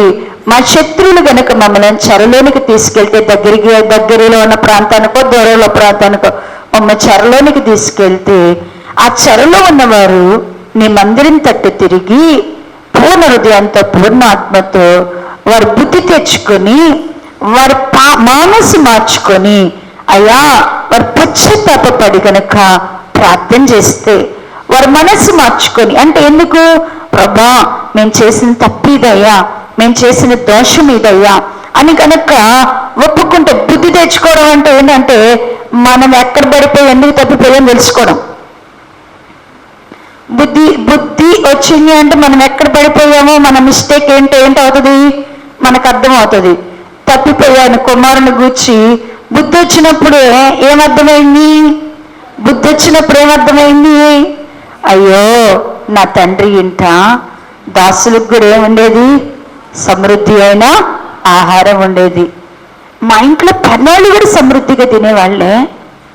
మా శత్రువులు గనక మమ్మల్ని చెరలోనికి తీసుకెళ్తే, దగ్గరలో ఉన్న ప్రాంతానికో దూరంలో ప్రాంతానికో మమ్మల్ని చెరలోనికి తీసుకెళ్తే, ఆ చెరలో ఉన్నవారు నీ మందిరం తట్టు తిరిగి పూర్ణ హృదయంతో పూర్ణ ఆత్మతో వారు బుద్ధి తెచ్చుకొని వారి మనసు మార్చుకొని అయ్యా వారు పశ్చాత్తాపపడి కనుక ప్రార్థన చేస్తే, వారి మనసు మార్చుకొని అంటే ఎందుకు? ప్రభా మేము చేసిన తప్పిదయ్యా, మేము చేసిన దోషం ఇదయ్యా అని కనుక ఒప్పుకుంటే, బుద్ధి తెచ్చుకోవడం అంటే ఏంటంటే మనం ఎక్కడ పడిపోయి ఎందుకు తప్పిపోయామో తెలుసుకోవడం. బుద్ధి వచ్చింది అంటే మనం ఎక్కడ పడిపోయామో, మన మిస్టేక్ ఏంటవుతుంది మనకు అర్థమవుతుంది. తప్పిపోయాను కుమారుని గూర్చి బుద్ధి వచ్చినప్పుడు ఏమర్థమైంది? బుద్ధి వచ్చినప్పుడు ఏమర్థమైంది? అయ్యో నా తండ్రి ఇంట దాసులకు కూడా ఏముండేది? సమృద్ధి అయిన ఆహారం ఉండేది. మా ఇంట్లో పన్నోళ్ళు కూడా సమృద్ధిగా తినేవాళ్ళే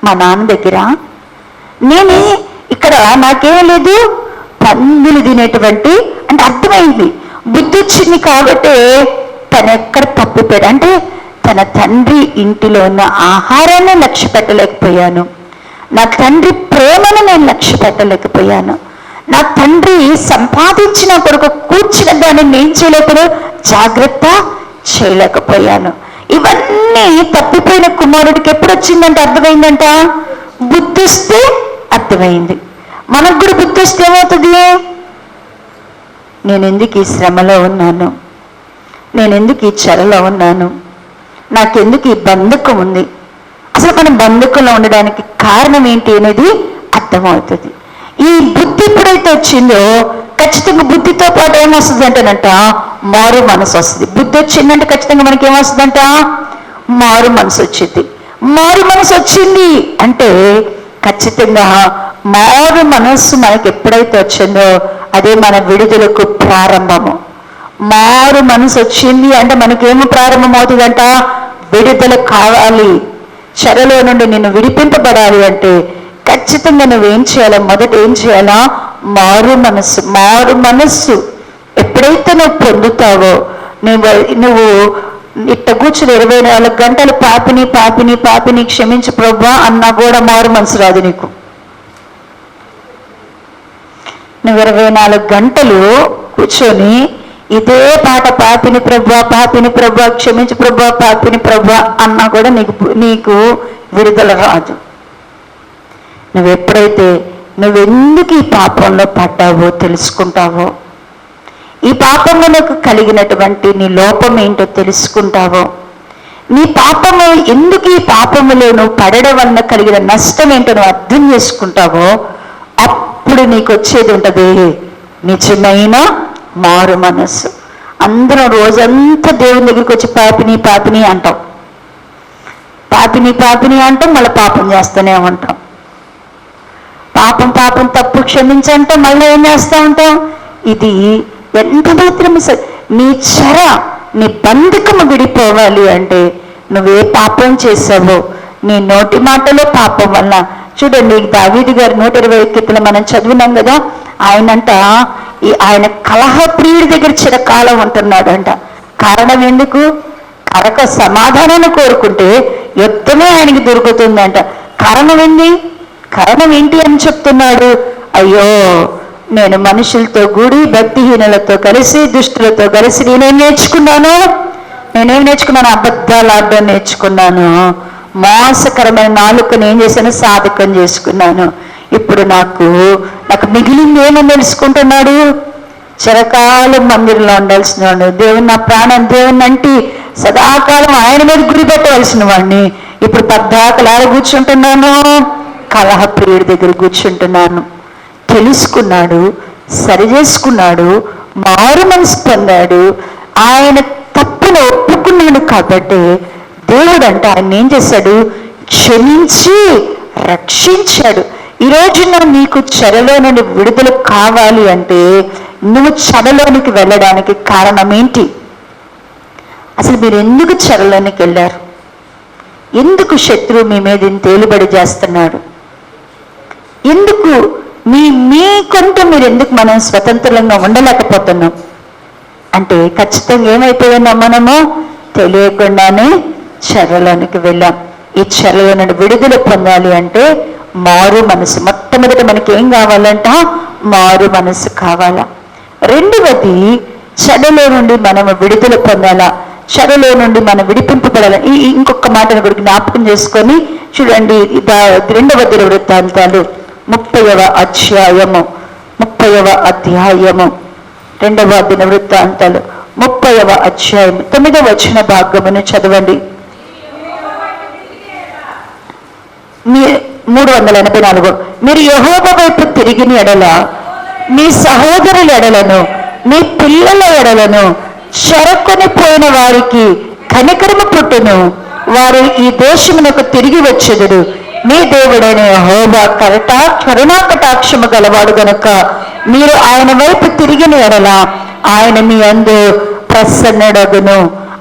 మా నాన్న దగ్గర. నేను ఇక్కడ నాకేం లేదు, పందులు తినేటువంటి అంటే అర్థమైంది. బుద్ధి వచ్చింది కాబట్టి తను ఎక్కడ తప్పిపోయాడు అంటే తన తండ్రి ఇంటిలో ఉన్న ఆహారాన్ని లక్ష్య పెట్టలేకపోయాను, నా తండ్రి ప్రేమను నేను లక్ష్య పెట్టలేకపోయాను, నా తండ్రి సంపాదించిన కొరకు కూర్చిన దాన్ని నేను చేయలేకపోయాను, జాగ్రత్త చేయలేకపోయాను. ఇవన్నీ తప్పిపోయిన కుమారుడికి ఎప్పుడు వచ్చిందంటే అర్థమైందంట? బుద్ధి వస్తే అర్థమైంది. మనకు కూడా బుద్ధి వస్తే ఏమవుతుంది? నేను ఎందుకు ఈ శ్రమలో ఉన్నాను, నేను ఎందుకు ఈ చెరలో ఉన్నాను, నాకెందుకు ఈ బంధకం ఉంది, అసలు మనం బంధకంలో ఉండడానికి కారణం ఏంటి అనేది అర్థమవుతుంది. ఈ బుద్ధి ఎప్పుడైతే వచ్చిందో ఖచ్చితంగా బుద్ధితో పాటు ఏమొస్తుంది అంటేనంట మారు మనసు వస్తుంది. బుద్ధి వచ్చిందంటే ఖచ్చితంగా మనకి ఏమొస్తుందంట? మారు మనసు వచ్చింది. మారు మనసు వచ్చింది అంటే ఖచ్చితంగా మారు మనస్సు మనకి ఎప్పుడైతే వచ్చిందో అదే మన విడుదలకు ప్రారంభము. మారు మనసు వచ్చింది అంటే మనకేమో ప్రారంభం అవుతుందంట? విడుదల కావాలి. చెరలో నుండి నిన్ను విడిపింపబడాలి అంటే ఖచ్చితంగా నువ్వేం చేయాలా? మొదట ఏం చేయాలా? మారు మనస్సు ఎప్పుడైతే నువ్వు పొందుతావో, నువ్వు ఇట్ట కూర్చుని 24 గంటలు పాపిని క్షమించు ప్రభా అన్నా కూడా మారు మనసు రాదు నీకు. నువ్వు 24 గంటలు కూర్చొని ఇదే పాట పాపిని ప్రభా క్షమించు ప్రభా అన్నా కూడా నీకు విడుదల రాదు. నువ్వెప్పుడైతే నువ్వెందుకు ఈ పాపంలో పడ్డావో తెలుసుకుంటావో, ఈ పాపంలో నీకు కలిగినటువంటి నీ లోపం ఏంటో తెలుసుకుంటావో, నీ పాపము ఎందుకు ఈ పాపములో నువ్వు పడడం వలన కలిగిన నష్టం ఏంటో నువ్వు అర్థం చేసుకుంటావో, అప్పుడు నీకు వచ్చేది ఉంటుంది నిజమైన మారు మనస్సు. అందరం రోజంతా దేవుని దగ్గరికి వచ్చి పాపిని అంటాం, పాపిని అంటాం, మళ్ళీ పాపం చేస్తూనే ఉంటాం. పాపం తప్పు క్షమించంటాం, మళ్ళీ ఏం చేస్తూ ఉంటాం. ఇది ఎంత మాత్రం నీ చెర, నీ బంధకము విడిపోవాలి అంటే నువ్వే పాపం చేసావో, నీ నోటి మాటలో పాపం వల్ల. చూడండి దావీదు గారు 120 కీర్తనలు మనం చదివినాం కదా. ఆయన కలహప్రియుడి దగ్గర చిరకాలం ఉంటున్నాడంట. కారణం ఎందుకు? కరక సమాధానాన్ని కోరుకుంటే యుద్ధమే ఆయనకి దొరుకుతుందంట. కారణం ఏంటి అని చెప్తున్నాడు. అయ్యో నేను మనుషులతో కూడి భక్తిహీనులతో కలిసి దుష్టులతో కలిసి నేనేం నేర్చుకున్నాను? అబద్ధాలు ఆడడం నేర్చుకున్నాను. మోసకరమైన నాలుకను ఏం చేశాను? సాధకం చేసుకున్నాను. ఇప్పుడు నాకు మిగిలింది ఏమని తెలుసుకుంటున్నాడు? చిరకాలం మందిరంలో ఉండాల్సిన వాడు, దేవుని నా ప్రాణం దేవుని అంటే సదాకాలం ఆయన మీద గురి పెట్టవలసిన వాడిని ఇప్పుడు పద్దాకలాడ కూర్చుంటున్నాను, కలహప్రియుడి దగ్గర కూర్చుంటున్నాను. తెలుసుకున్నాడు, సరి చేసుకున్నాడు, మారు మనసు పొందాడు, ఆయన తప్పును ఒప్పుకున్నాడు. కాబట్టి దేవుడు అంటే ఆయన ఏం చేశాడు? క్షమించి రక్షించాడు. ఈ రోజున నీకు చెరలో నుండి విడుదల కావాలి అంటే నువ్వు చెరలోనికి వెళ్ళడానికి కారణం ఏంటి? అసలు మీరు ఎందుకు చెరలోనికి వెళ్ళారు? ఎందుకు శత్రువు మీ మీద తేలుబడి చేస్తున్నాడు? ఎందుకు మీకంటూ మీరు ఎందుకు మనం స్వతంత్రంగా ఉండలేకపోతున్నాం అంటే ఖచ్చితంగా ఏమైపోయినా మనము తెలియకుండానే చెరలోనికి వెళ్ళాం. ఈ చెరలో నుండి విడుదల పొందాలి అంటే మారు మనసు. మొట్టమొదటి మనకి ఏం కావాలంట? మారు మనసు కావాలా. రెండవది, చెరలో నుండి మనం విడుదల పొందాలా, చెరలో నుండి మనం విడిపింపబడాలి. ఇంకొక మాటను కూడా జ్ఞాపకం చేసుకొని చూడండి. 2వ దినవృత్తాంతాలు 30వ అధ్యాయము 2వ దినవృత్తాంతాలు 30వ అధ్యాయం 9వ వచన భాగమును చదవండి. 384. మీరు యెహోవా వైపు తిరిగిన ఎడల మీ సహోదరుల ఎడలను మీ పిల్లల ఎడలను చెరకొని పోయిన వారికి కనికరము పుట్టును, వారు ఈ దేశమునకు తిరిగి వచ్చెదరు. మీ దేవుడైన యెహోవా కరుణా కటాక్షము గలవాడు గనుక మీరు ఆయన వైపు తిరిగిన ఎడల ఆయన మీ యందు ప్రసన్నుడగును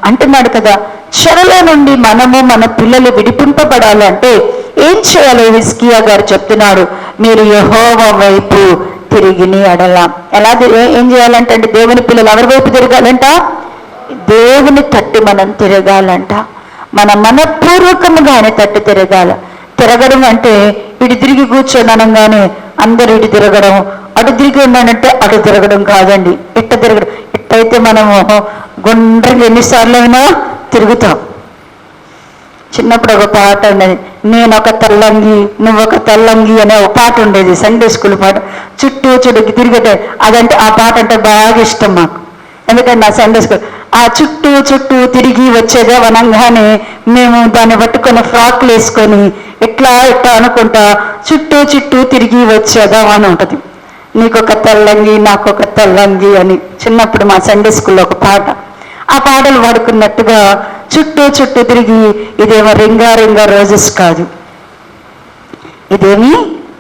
అంటున్నాడు కదా. చెరలో నుండి మనము మన పిల్లలు విడిపింపబడాలంటే ఏం చేయాలో హిజ్కియా గారు చెప్తున్నాడు. మీరు యెహోవా వైపు తిరిగిన ఎడల. ఎలా ఏం చేయాలంటే దేవుని పిల్లలు ఎవరి వైపు తిరగాలంట? దేవుని తట్టు మనం తిరగాలంట. మన మనపూర్వకముగా ఆయన తట్టు తిరగాల. తిరగడం అంటే ఇటు తిరిగి కూర్చొని అనగానే అందరూ ఇటు తిరగడం, అటు తిరిగి ఉన్నానంటే అటు తిరగడం కాదండి. ఇట్ట తిరగడం. ఇట్టయితే మనము గుండ్రంగా ఎన్నిసార్లు అయినా తిరుగుతాం. చిన్నప్పుడు ఒక పాట ఉండేది, నేను ఒక తెల్లంగి నువ్వొక తెల్లంగి అనే ఒక పాట ఉండేది, సండే స్కూల్ పాట. చుట్టూ తిరిగేటే అదంటే ఆ పాట అంటే బాగా ఇష్టం మాకు. ఎందుకంటే నా సండే స్కూల్ ఆ చుట్టూ తిరిగి వచ్చేదే వనంగానే మేము దాన్ని పట్టుకొని ఫ్రాక్లు వేసుకొని ఇట్లా అనుకుంటా చుట్టూ తిరిగి వచ్చేదా అని ఉంటుంది. నీకొక తెల్లంగి నాకొక తెల్లంగి అని చిన్నప్పుడు మా సండే స్కూల్లో ఒక పాట. ఆ పాటలు పాడుకున్నట్టుగా చుట్టూ తిరిగి ఇదేమో రింగా రోజెస్ కాదు, ఇదేమి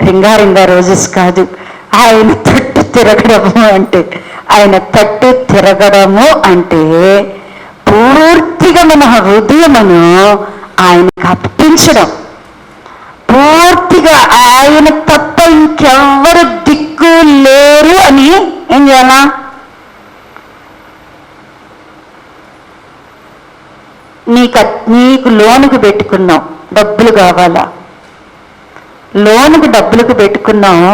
రింగా రోజెస్ కాదు. ఆయన తట్టు తిరగడము అంటే పూర్తిగా మన హృదయమును ఆయనకు అర్పించడం. పూర్తిగా ఆయన తప్ప ఇంకెవ్వరు దిక్కు లేరు అని ఏం చేయాలా? నీకు లోనుకు పెట్టుకున్నావు, డబ్బులు కావాలా? లోనుకు డబ్బులకు పెట్టుకున్నావు.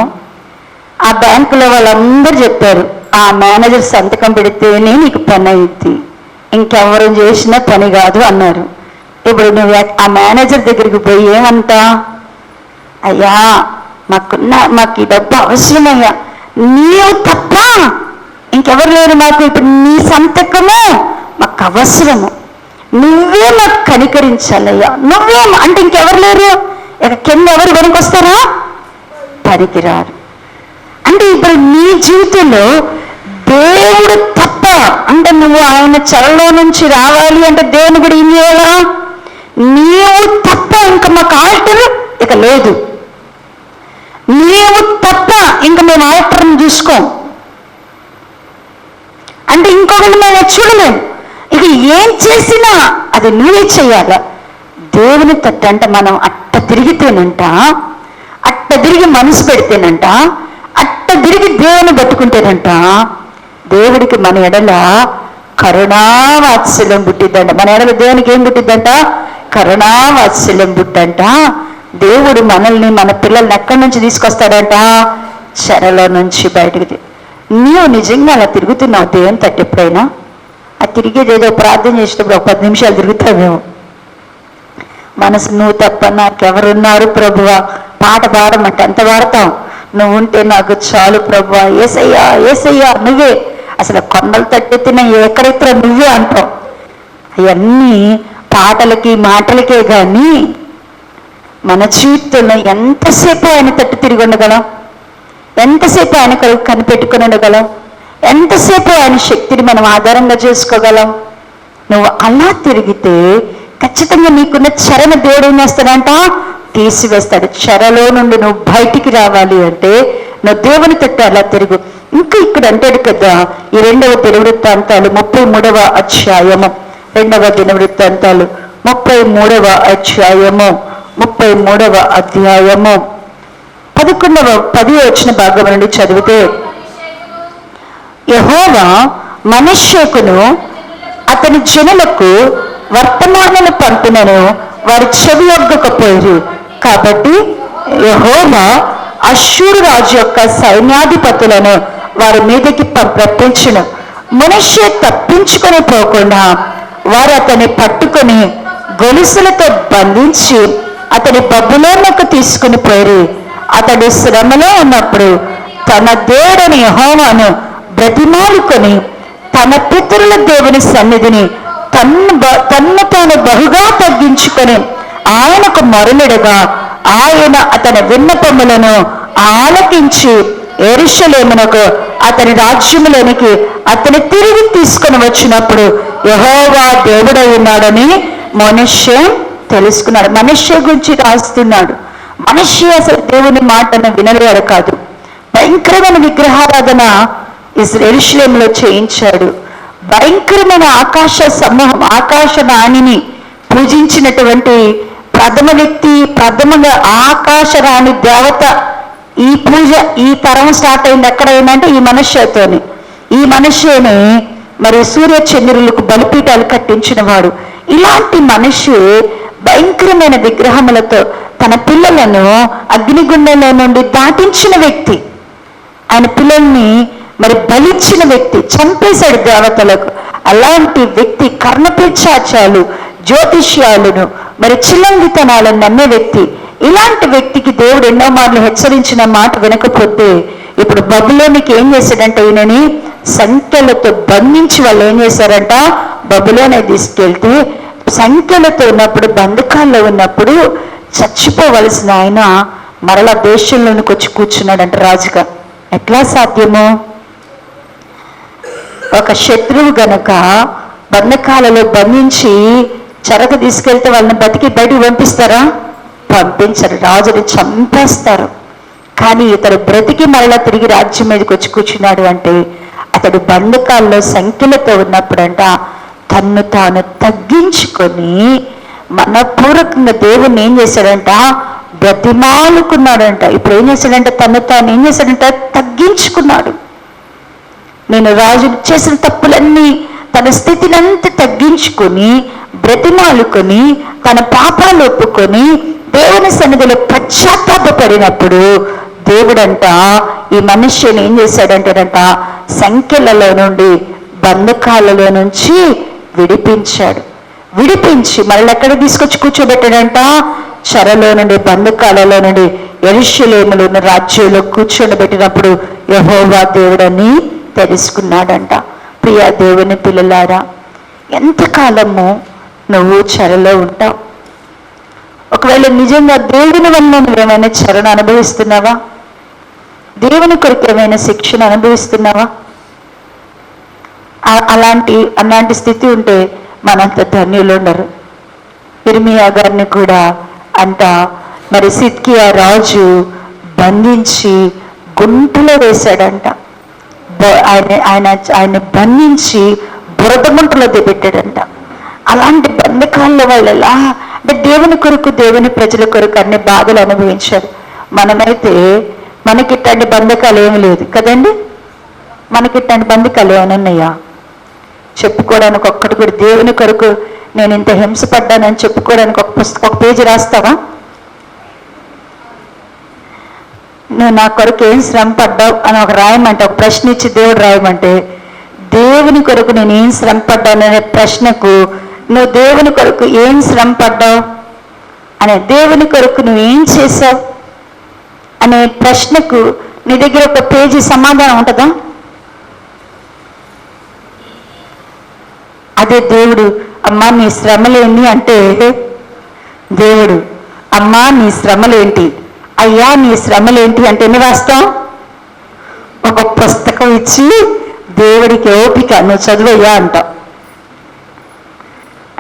ఆ బ్యాంకులో వాళ్ళందరూ చెప్పారు ఆ మేనేజర్ సంతకం పెడితేనే నీకు పని అయింది, ఇంకెవరు చేసినా పని కాదు అన్నారు. ఇప్పుడు నువ్వు ఆ మేనేజర్ దగ్గరికి పోయి ఏమంటా? అయ్యా మాకు ఈ డబ్బు అవసరమయ్యా, నీవు తప్ప ఇంకెవరు లేరు మాకు, ఇప్పుడు నీ సంతకము మాకు అవసరము, నువ్వే మాకు కనికరించాలయ్యా, నువ్వే అంటే ఇంకెవరు లేరు. ఇక కింద ఎవరు వెనుకొస్తారా? పనికిరారు. అంటే ఇప్పుడు నీ జీవితంలో దేవుడు తప్ప అంటే నువ్వు ఆయన చెరలో నుంచి రావాలి అంటే దేవుని కూడా ఏం చేయాలా? నీవు తప్ప ఇంకా మాకు ఆల్టర్ ఇక లేదు, నీవు తప్ప ఇంకా మేము ఆల్టర్ని చూసుకోం అంటే ఇంకొకరిని మేము చూడలేము. ఇక ఏం చేసినా అది నువ్వే చెయ్యాల. దేవుని తట్టు అంటే మనం అట్ట తిరిగితేనంట, అట్ట తిరిగి మనసు పెడితేనంట, అట్ట తిరిగి దేవుని పట్టుకుంటేనంట దేవుడికి మన ఎడల కరుణావాత్సల్యం పుట్టిద్దంట. మన ఎడల దేవునికి ఏం పుట్టిద్దంట? కరుణావాత్సల్యం పుట్టంట. దేవుడు మనల్ని మన పిల్లల్ని ఎక్కడి నుంచి తీసుకొస్తాడంట? చెరలో నుంచి బయటకు నీవు నిజంగా అలా తిరుగుతున్నావు దేవుని తట్టు ఎప్పుడైనా? ఆ తిరిగేది ఏదో ప్రార్థన చేసేటప్పుడు ఒక 10 నిమిషాలు తిరుగుతావేమో. మనసు నువ్వు తప్ప నాకెవరున్నారు ప్రభువా, పాట పాడమంటే ఎంత పాడతాం. నువ్వు ఉంటే నాకు చాలు ప్రభువా, ఏసయ్యా ఏసయ్యా నువ్వే, అసలు కొండలు తట్టెత్తిన ఎక్కడెత్తిన నువ్వే అంటాం. అవన్నీ పాటలకి మాటలకే కానీ మన జీవితంలో ఎంతసేపు ఆయన తట్టు తిరిగి ఉండగలం? ఎంతసేపు ఆయన కొరకు కనిపెట్టుకుని ఉండగలం? ఎంతసేపు ఆయన శక్తిని మనం ఆధారంగా చేసుకోగలం? నువ్వు అలా తిరిగితే ఖచ్చితంగా నీకున్న చెరను దేవుడు ఏం చేస్తాడంట? తీసివేస్తాడు. చెరలో నుండి నువ్వు బయటికి రావాలి అంటే నువ్వు దేవుని తట్టు అలా తిరుగు. ఇంకా ఇక్కడ అంటాడు కదా, ఈ 2వ దినవృత్తాంతాలు 33వ అధ్యాయము, 2వ దినవృత్తాంతాలు 33వ అధ్యాయము 33వ అధ్యాయము 10వ వచ్చిన భాగం నుండి చదివితే, యెహోవా మనష్షేకును అతని జనులకు వర్తమానాలు పంపినను వారు చెవియొగ్గకపోయారు. కాబట్టి యెహోవా అష్షూరు రాజు యొక్క సైన్యాధిపతులను వారి మీదకి రప్పించును. మనుష్య తప్పించుకొని పోకుండా వారు అతన్ని పట్టుకొని గొలుసులతో బంధించి అతని బబులోనుకు తీసుకుని పోయి, అతడు శ్రమలో ఉన్నప్పుడు తన దేవుడని యెహోవాను బ్రతిమాలుకొని తన పితరుల దేవుని సన్నిధిని తన్ను తాను బహుగా తగ్గించుకొని ఆయనకు మరులుడగా ఆయన అతని విన్నపములను ఆలకించి యెరూషలేమునకు అతని రాజ్యములోనికి అతని తిరిగి తీసుకొని వచ్చినప్పుడు యెహోవా దేవుడై ఉన్నాడని మనుష్య తెలుసుకున్నాడు. మనుష్య గురించి రాస్తున్నాడు. మనుష్య అసలు దేవుని మాటను వినలేడు కాదు. భయంకరమైన విగ్రహారాధన యెరూషలేములో చేయించాడు. భయంకరమైన ఆకాశ సమూహం, ఆకాశ రాణిని పూజించినటువంటి ప్రథమ వ్యక్తి, ప్రథమంగా ఆకాశ రాణి దేవత. ఈ పూజ ఈ తరం స్టార్ట్ అయింది ఎక్కడ ఏంటంటే ఈ మనుష్యతోని. ఈ మనుష్యని మరి సూర్య చంద్రులకు బలిపీఠాలు కట్టించిన వాడు. ఇలాంటి మనిషి భయంకరమైన విగ్రహములతో తన పిల్లలను అగ్నిగుండంలో నుండి దాటించిన వ్యక్తి. ఆయన పిల్లల్ని మరి బలిచ్చిన వ్యక్తి, చంపేశాడు దేవతలకు. అలాంటి వ్యక్తి కర్ణపిశాచాలు, జ్యోతిష్యాలను, మరి చిల్లంగితనాలను నమ్మే వ్యక్తి. ఇలాంటి వ్యక్తికి దేవుడు ఎన్నో మార్లు హెచ్చరించిన మాట వినకపోతే ఇప్పుడు బబులోనికి ఏం చేశాడంటే ఈయనని సంఖ్యలతో బంధించి వాళ్ళు ఏం చేశారంట, బబులోనే తీసుకెళ్తే సంఖ్యలతో ఉన్నప్పుడు, బంధకాల్లో ఉన్నప్పుడు చచ్చిపోవలసిన ఆయన మరలా దేశంలోనికి వచ్చి కూర్చున్నాడంట రాజుగా. ఎట్లా సాధ్యము? ఒక శత్రువు గనక బంధకాలలో బంధించి చెరక తీసుకెళ్తే వాళ్ళని బతికి బయటికి పంపిస్తారా? పంపించరు. రాజుని చంపేస్తారు. కానీ ఇతడు బ్రతికి మరలా తిరిగి రాజ్యం మీదకి వచ్చి కూర్చున్నాడు అంటే అతడు బంధకాల్లో సంఖ్యలతో ఉన్నప్పుడంట తన్ను తాను తగ్గించుకొని మనపూర్వకంగా దేవుణ్ణి ఏం చేశాడంట, బ్రతిమాలుకున్నాడంట. ఇప్పుడు ఏం చేశాడంటే తను తాను ఏం చేశాడంట, తగ్గించుకున్నాడు. నేను రాజు చేసిన తప్పులన్నీ, తన స్థితినంతా తగ్గించుకొని బ్రతిమాలుకొని తన పాపాలు ఒప్పుకొని దేవుని సన్నిధిలో పశ్చాత్తాపడినప్పుడు దేవుడంట ఈ మనుష్యుని ఏం చేశాడంటేనంట సంఖ్యలలో నుండి, బంధకాలలో నుంచి విడిపించాడు. విడిపించి మళ్ళీ ఎక్కడ తీసుకొచ్చి కూర్చోబెట్టాడంట, చెరలో నుండి, బంధకాలలో నుండి యెరూషలేములో ఉన్న రాజ్యంలో కూర్చోబెట్టినప్పుడు యెహోవా దేవుడని తెలుసుకున్నాడంట. ప్రియ దేవుని పిల్లలారా, ఎంతకాలము నువ్వు చెరలో ఉంటావు? ఒకవేళ నిజంగా దేవుని వల్ల నువ్వేమైనా చెరను అనుభవిస్తున్నావా? దేవుని కొరకు ఏమైనా శిక్షను అనుభవిస్తున్నావా? అలాంటి స్థితి ఉంటే మనంత ధన్యులు ఉండరు. ఇర్మియా గారిని కూడా అంట మరి సిద్కియా రాజు బంధించి గుంటలో వేశాడంట. ఆయన బంధించి బురద గుంటలో పెట్టాడంట. అలాంటి బంధకాల్లో వాళ్ళు ఎలా అంటే దేవుని కొరకు, దేవుని ప్రజల కొరకు అన్ని బాధలు అనుభవించారు. మనమైతే మనకిట్లాంటి బంధకాలు ఏమి లేదు కదండి. మనకిట్లాంటి బంధకాలు ఏమైనా ఉన్నాయా? చెప్పుకోవడానికి ఒక్కటి కూడా దేవుని కొరకు నేను ఇంత హింసపడ్డానని చెప్పుకోవడానికి ఒక పేజీ రాస్తావా? నువ్వు నా కొరకు ఏం శ్రమ పడ్డావు అని ఒక రాయమంటే, ఒక ప్రశ్న ఇచ్చి దేవుడు రాయమంటే, దేవుని కొరకు నేను ఏం శ్రమ పడ్డాను అనే ప్రశ్నకు నువ్వు దేవుని కొరకు ఏం శ్రమ పడ్డావు అనే, దేవుని కొరకు నువ్వు ఏం చేసావు అనే ప్రశ్నకు నీ దగ్గర ఒక పేజీ సమాధానం ఉంటుందా? అదే దేవుడు అమ్మా నీ శ్రమలేంటి అంటే, దేవుడు అమ్మా నీ శ్రమలేంటి, అయ్యా నీ శ్రమలేంటి అంటే ఎన్ని రాస్తాం? ఒక పుస్తకం ఇచ్చి దేవుడికి ఓపిక నువ్వు చదువయ్యా అంటావు.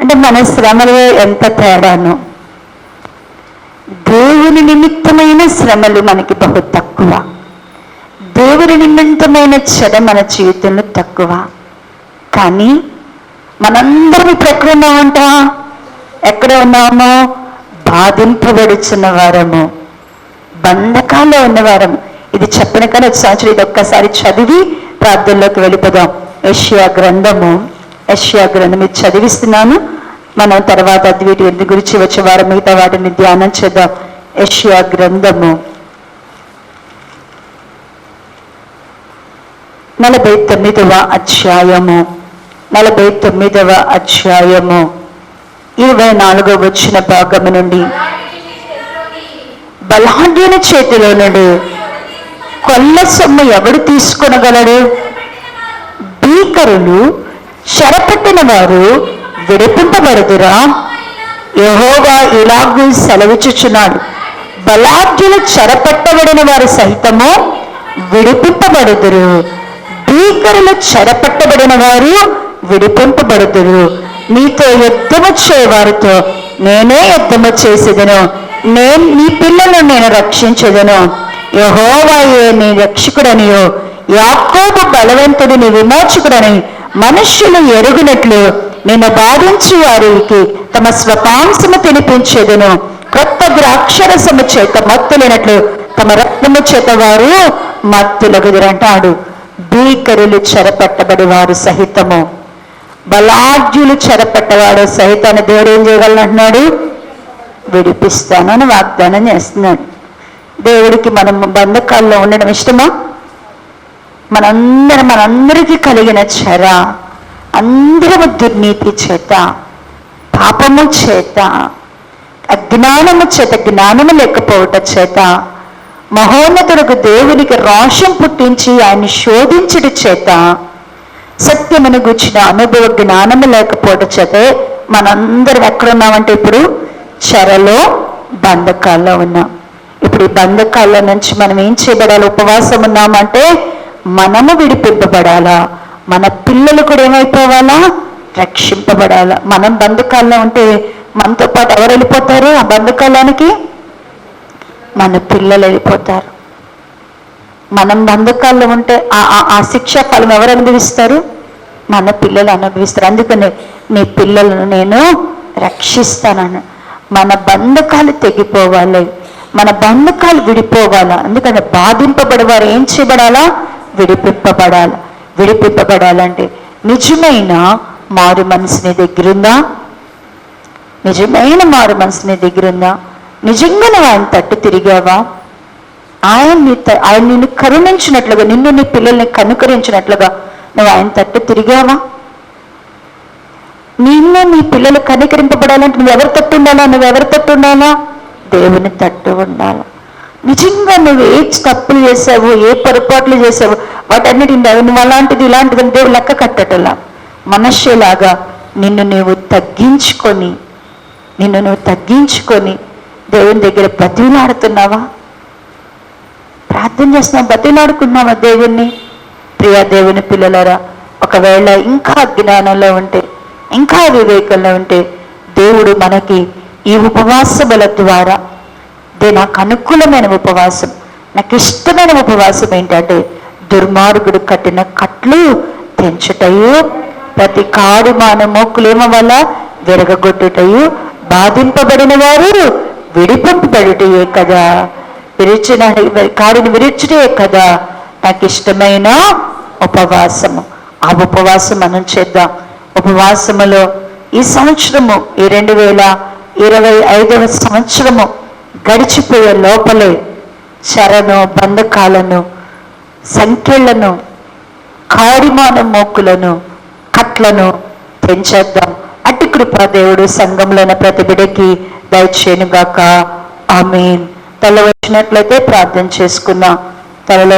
అంటే మన శ్రమలే ఎంత తేడాను. దేవుని నిమిత్తమైన శ్రమలు మనకి బహు తక్కువ, దేవుని నిమిత్తమైన చెడ మన జీవితంలో తక్కువ. కానీ మనందరం ఇప్పుడు ఎక్కడ ఉన్నామంట? ఎక్కడ ఉన్నాము? బాధింపబడుచున్న వారము, బంధకాల్లో ఉన్నవారము. ఇది చెప్పిన కానీ ఒక సంవత్సరం ఇది ఒక్కసారి చదివి ప్రార్థనలోకి వెళ్ళిపోదాం. యెషయా గ్రంథము ఇది చదివిస్తున్నాను. మనం తర్వాత వీటి గురించి వచ్చే వారం మిగతా వాటిని ధ్యానం చేద్దాం. యెషయా గ్రంథము 49వ అధ్యాయము 24వ వచన భాగము నుండి, బలాఢ్యుని చేతిలో నుండి కొల్ల సొమ్ము ఎవడు తీసుకొనగలడు? భీకరులు చెరపట్టిన వారు విడిపింపబడుదురా? యెహోవా ఇలాగూ సెలవిచ్చుచున్నాడు, బలాఢ్యులు చెరపట్టబడిన వారు సహితము విడిపింపబడుదురు, భీకరులు చెరపట్టబడిన వారు విడిపింపబడుదురు. నీతో యుద్ధము చేయవారితో నేనే యుద్ధము చేసేదను, నీ పిల్లలను నేను రక్షించదను. యెహోవాయే నీ రక్షకుడనియో, యాకోబు బలవంతుడు నీ విమోచకుడని మనుష్యులు ఎరుగునట్లు నిన్ను బాధించు వారికి తమ స్వపాంసము తినిపించేదను. కొత్త ద్రాక్షరసము చేత మత్తులైనట్లు తమ రక్తము చేత వారు మత్తులగుదురంటాడు. భీకరులు చెరపట్టబడి వారు సహితము, బలాఢ్యులు చెరపట్టవాడు సహితాన్ని దేవుడు ఏం చేయగలనంటున్నాడు? విడిపిస్తాను అని వాగ్దానం చేస్తున్నాడు. దేవుడికి మనం బంధకాల్లో ఉండడం ఇష్టమా? మనందరికీ కలిగిన చెర, అందరము దుర్నీతి చేత, పాపము చేత, అజ్ఞానము చేత, జ్ఞానము లేకపోవటం చేత, మహోన్నతులకు దేవునికి రోషం పుట్టించి ఆయన్ని శోధించడం చేత, సత్యమును గుర్చిన అనుభవ జ్ఞానము లేకపోవటం చేత మనందరం ఎక్కడున్నామంటే ఇప్పుడు చెరలో, బంధకాల్లో ఉన్నాం. ఇప్పుడు ఈ బంధకాల నుంచి మనం ఏం చేయబడాలి? ఉపవాసం ఉన్నామంటే మనము విడిపింపబడాలా, మన పిల్లలు కూడా ఏమైపోవాలా? రక్షింపబడాలా. మనం బంధకాల్లో ఉంటే మనతో పాటు ఎవరు వెళ్ళిపోతారు? ఆ బంధకాలానికి మన పిల్లలు వెళ్ళిపోతారు. మనం బంధకాల్లో ఉంటే ఆ శిక్షా ఫలం ఎవరు అనుభవిస్తారు? మన పిల్లలు అనుభవిస్తారు. అందుకని నీ పిల్లలను నేను రక్షిస్తానని. మన బంధకాలు తెగిపోవాలి, మన బంధకాలు విడిపోవాలా. అందుకని బాధింపబడేవారు ఏం చేయబడాలా? విడిపింపబడాలంటే నిజమైన మారు మనసు నీ దగ్గరుందా? నిజమైన మారు మనసు నీ దగ్గరుందా? నిజంగా నువ్వు ఆయన తట్టు తిరిగావా? ఆయన నిన్ను కరుణించినట్లుగా, నిన్ను నీ పిల్లల్ని కనుకరించినట్లుగా నువ్వు ఆయన తట్టు తిరిగావా? నిన్ను నీ పిల్లలు కనికరింపబడాలంటే నువ్వు ఎవరి తట్టు ఉండాలా? నువ్వెవరి తట్టు ఉండాలా? దేవుని తట్టు ఉండాలి. నిజంగా నువ్వు ఏ తప్పులు చేసావు, ఏ పొరపాట్లు చేసావు, వాటన్నిటి నువ్వు అలాంటిది ఇలాంటిది దేవుడు లెక్క కట్టటలా. మనుష్యులాగా నిన్ను నువ్వు తగ్గించుకొని దేవుని దగ్గర బతిలాడుతున్నావా? ప్రార్థన చేస్తున్నావా? బతిలాడుకున్నావా దేవుణ్ణి? ప్రియా దేవుని పిల్లలారా, ఒకవేళ ఇంకా అజ్ఞానంలో ఉంటే, ఇంకా వివేకంలో ఉంటే, దేవుడు మనకి ఈ ఉపవాసముల ద్వారా, నాకు అనుకూలమైన ఉపవాసం, నాకు ఇష్టమైన ఉపవాసం ఏంటంటే దుర్మార్గుడు కట్టిన కట్లు తెంచుటయు, ప్రతి కాడు మాన మోక్కులేమ వల్ల విరగొట్టుటయు, బాధింపబడిన వారు విడిపింపబడుటయే కదా, కాడిని విరిచుటే కదా నాకు ఇష్టమైన ఉపవాసము. ఆ ఉపవాసం మనం చేద్దాం. ఉపవాసములో ఈ సంవత్సరము, ఈ 2025వ సంవత్సరము గడిచిపోయే లోపలే చెరను, బంధకాలను, సంఖ్యలను, కాడిమాన మోకులను, కట్లను తెంచేద్దాం. అట్టి కృపా దేవుడు సంఘంలోని ప్రతి బిడ్డకి దయచేయునుగాక. ఆమేన్. తల వచ్చినట్లయితే ప్రార్థన చేసుకున్నాం. తలలో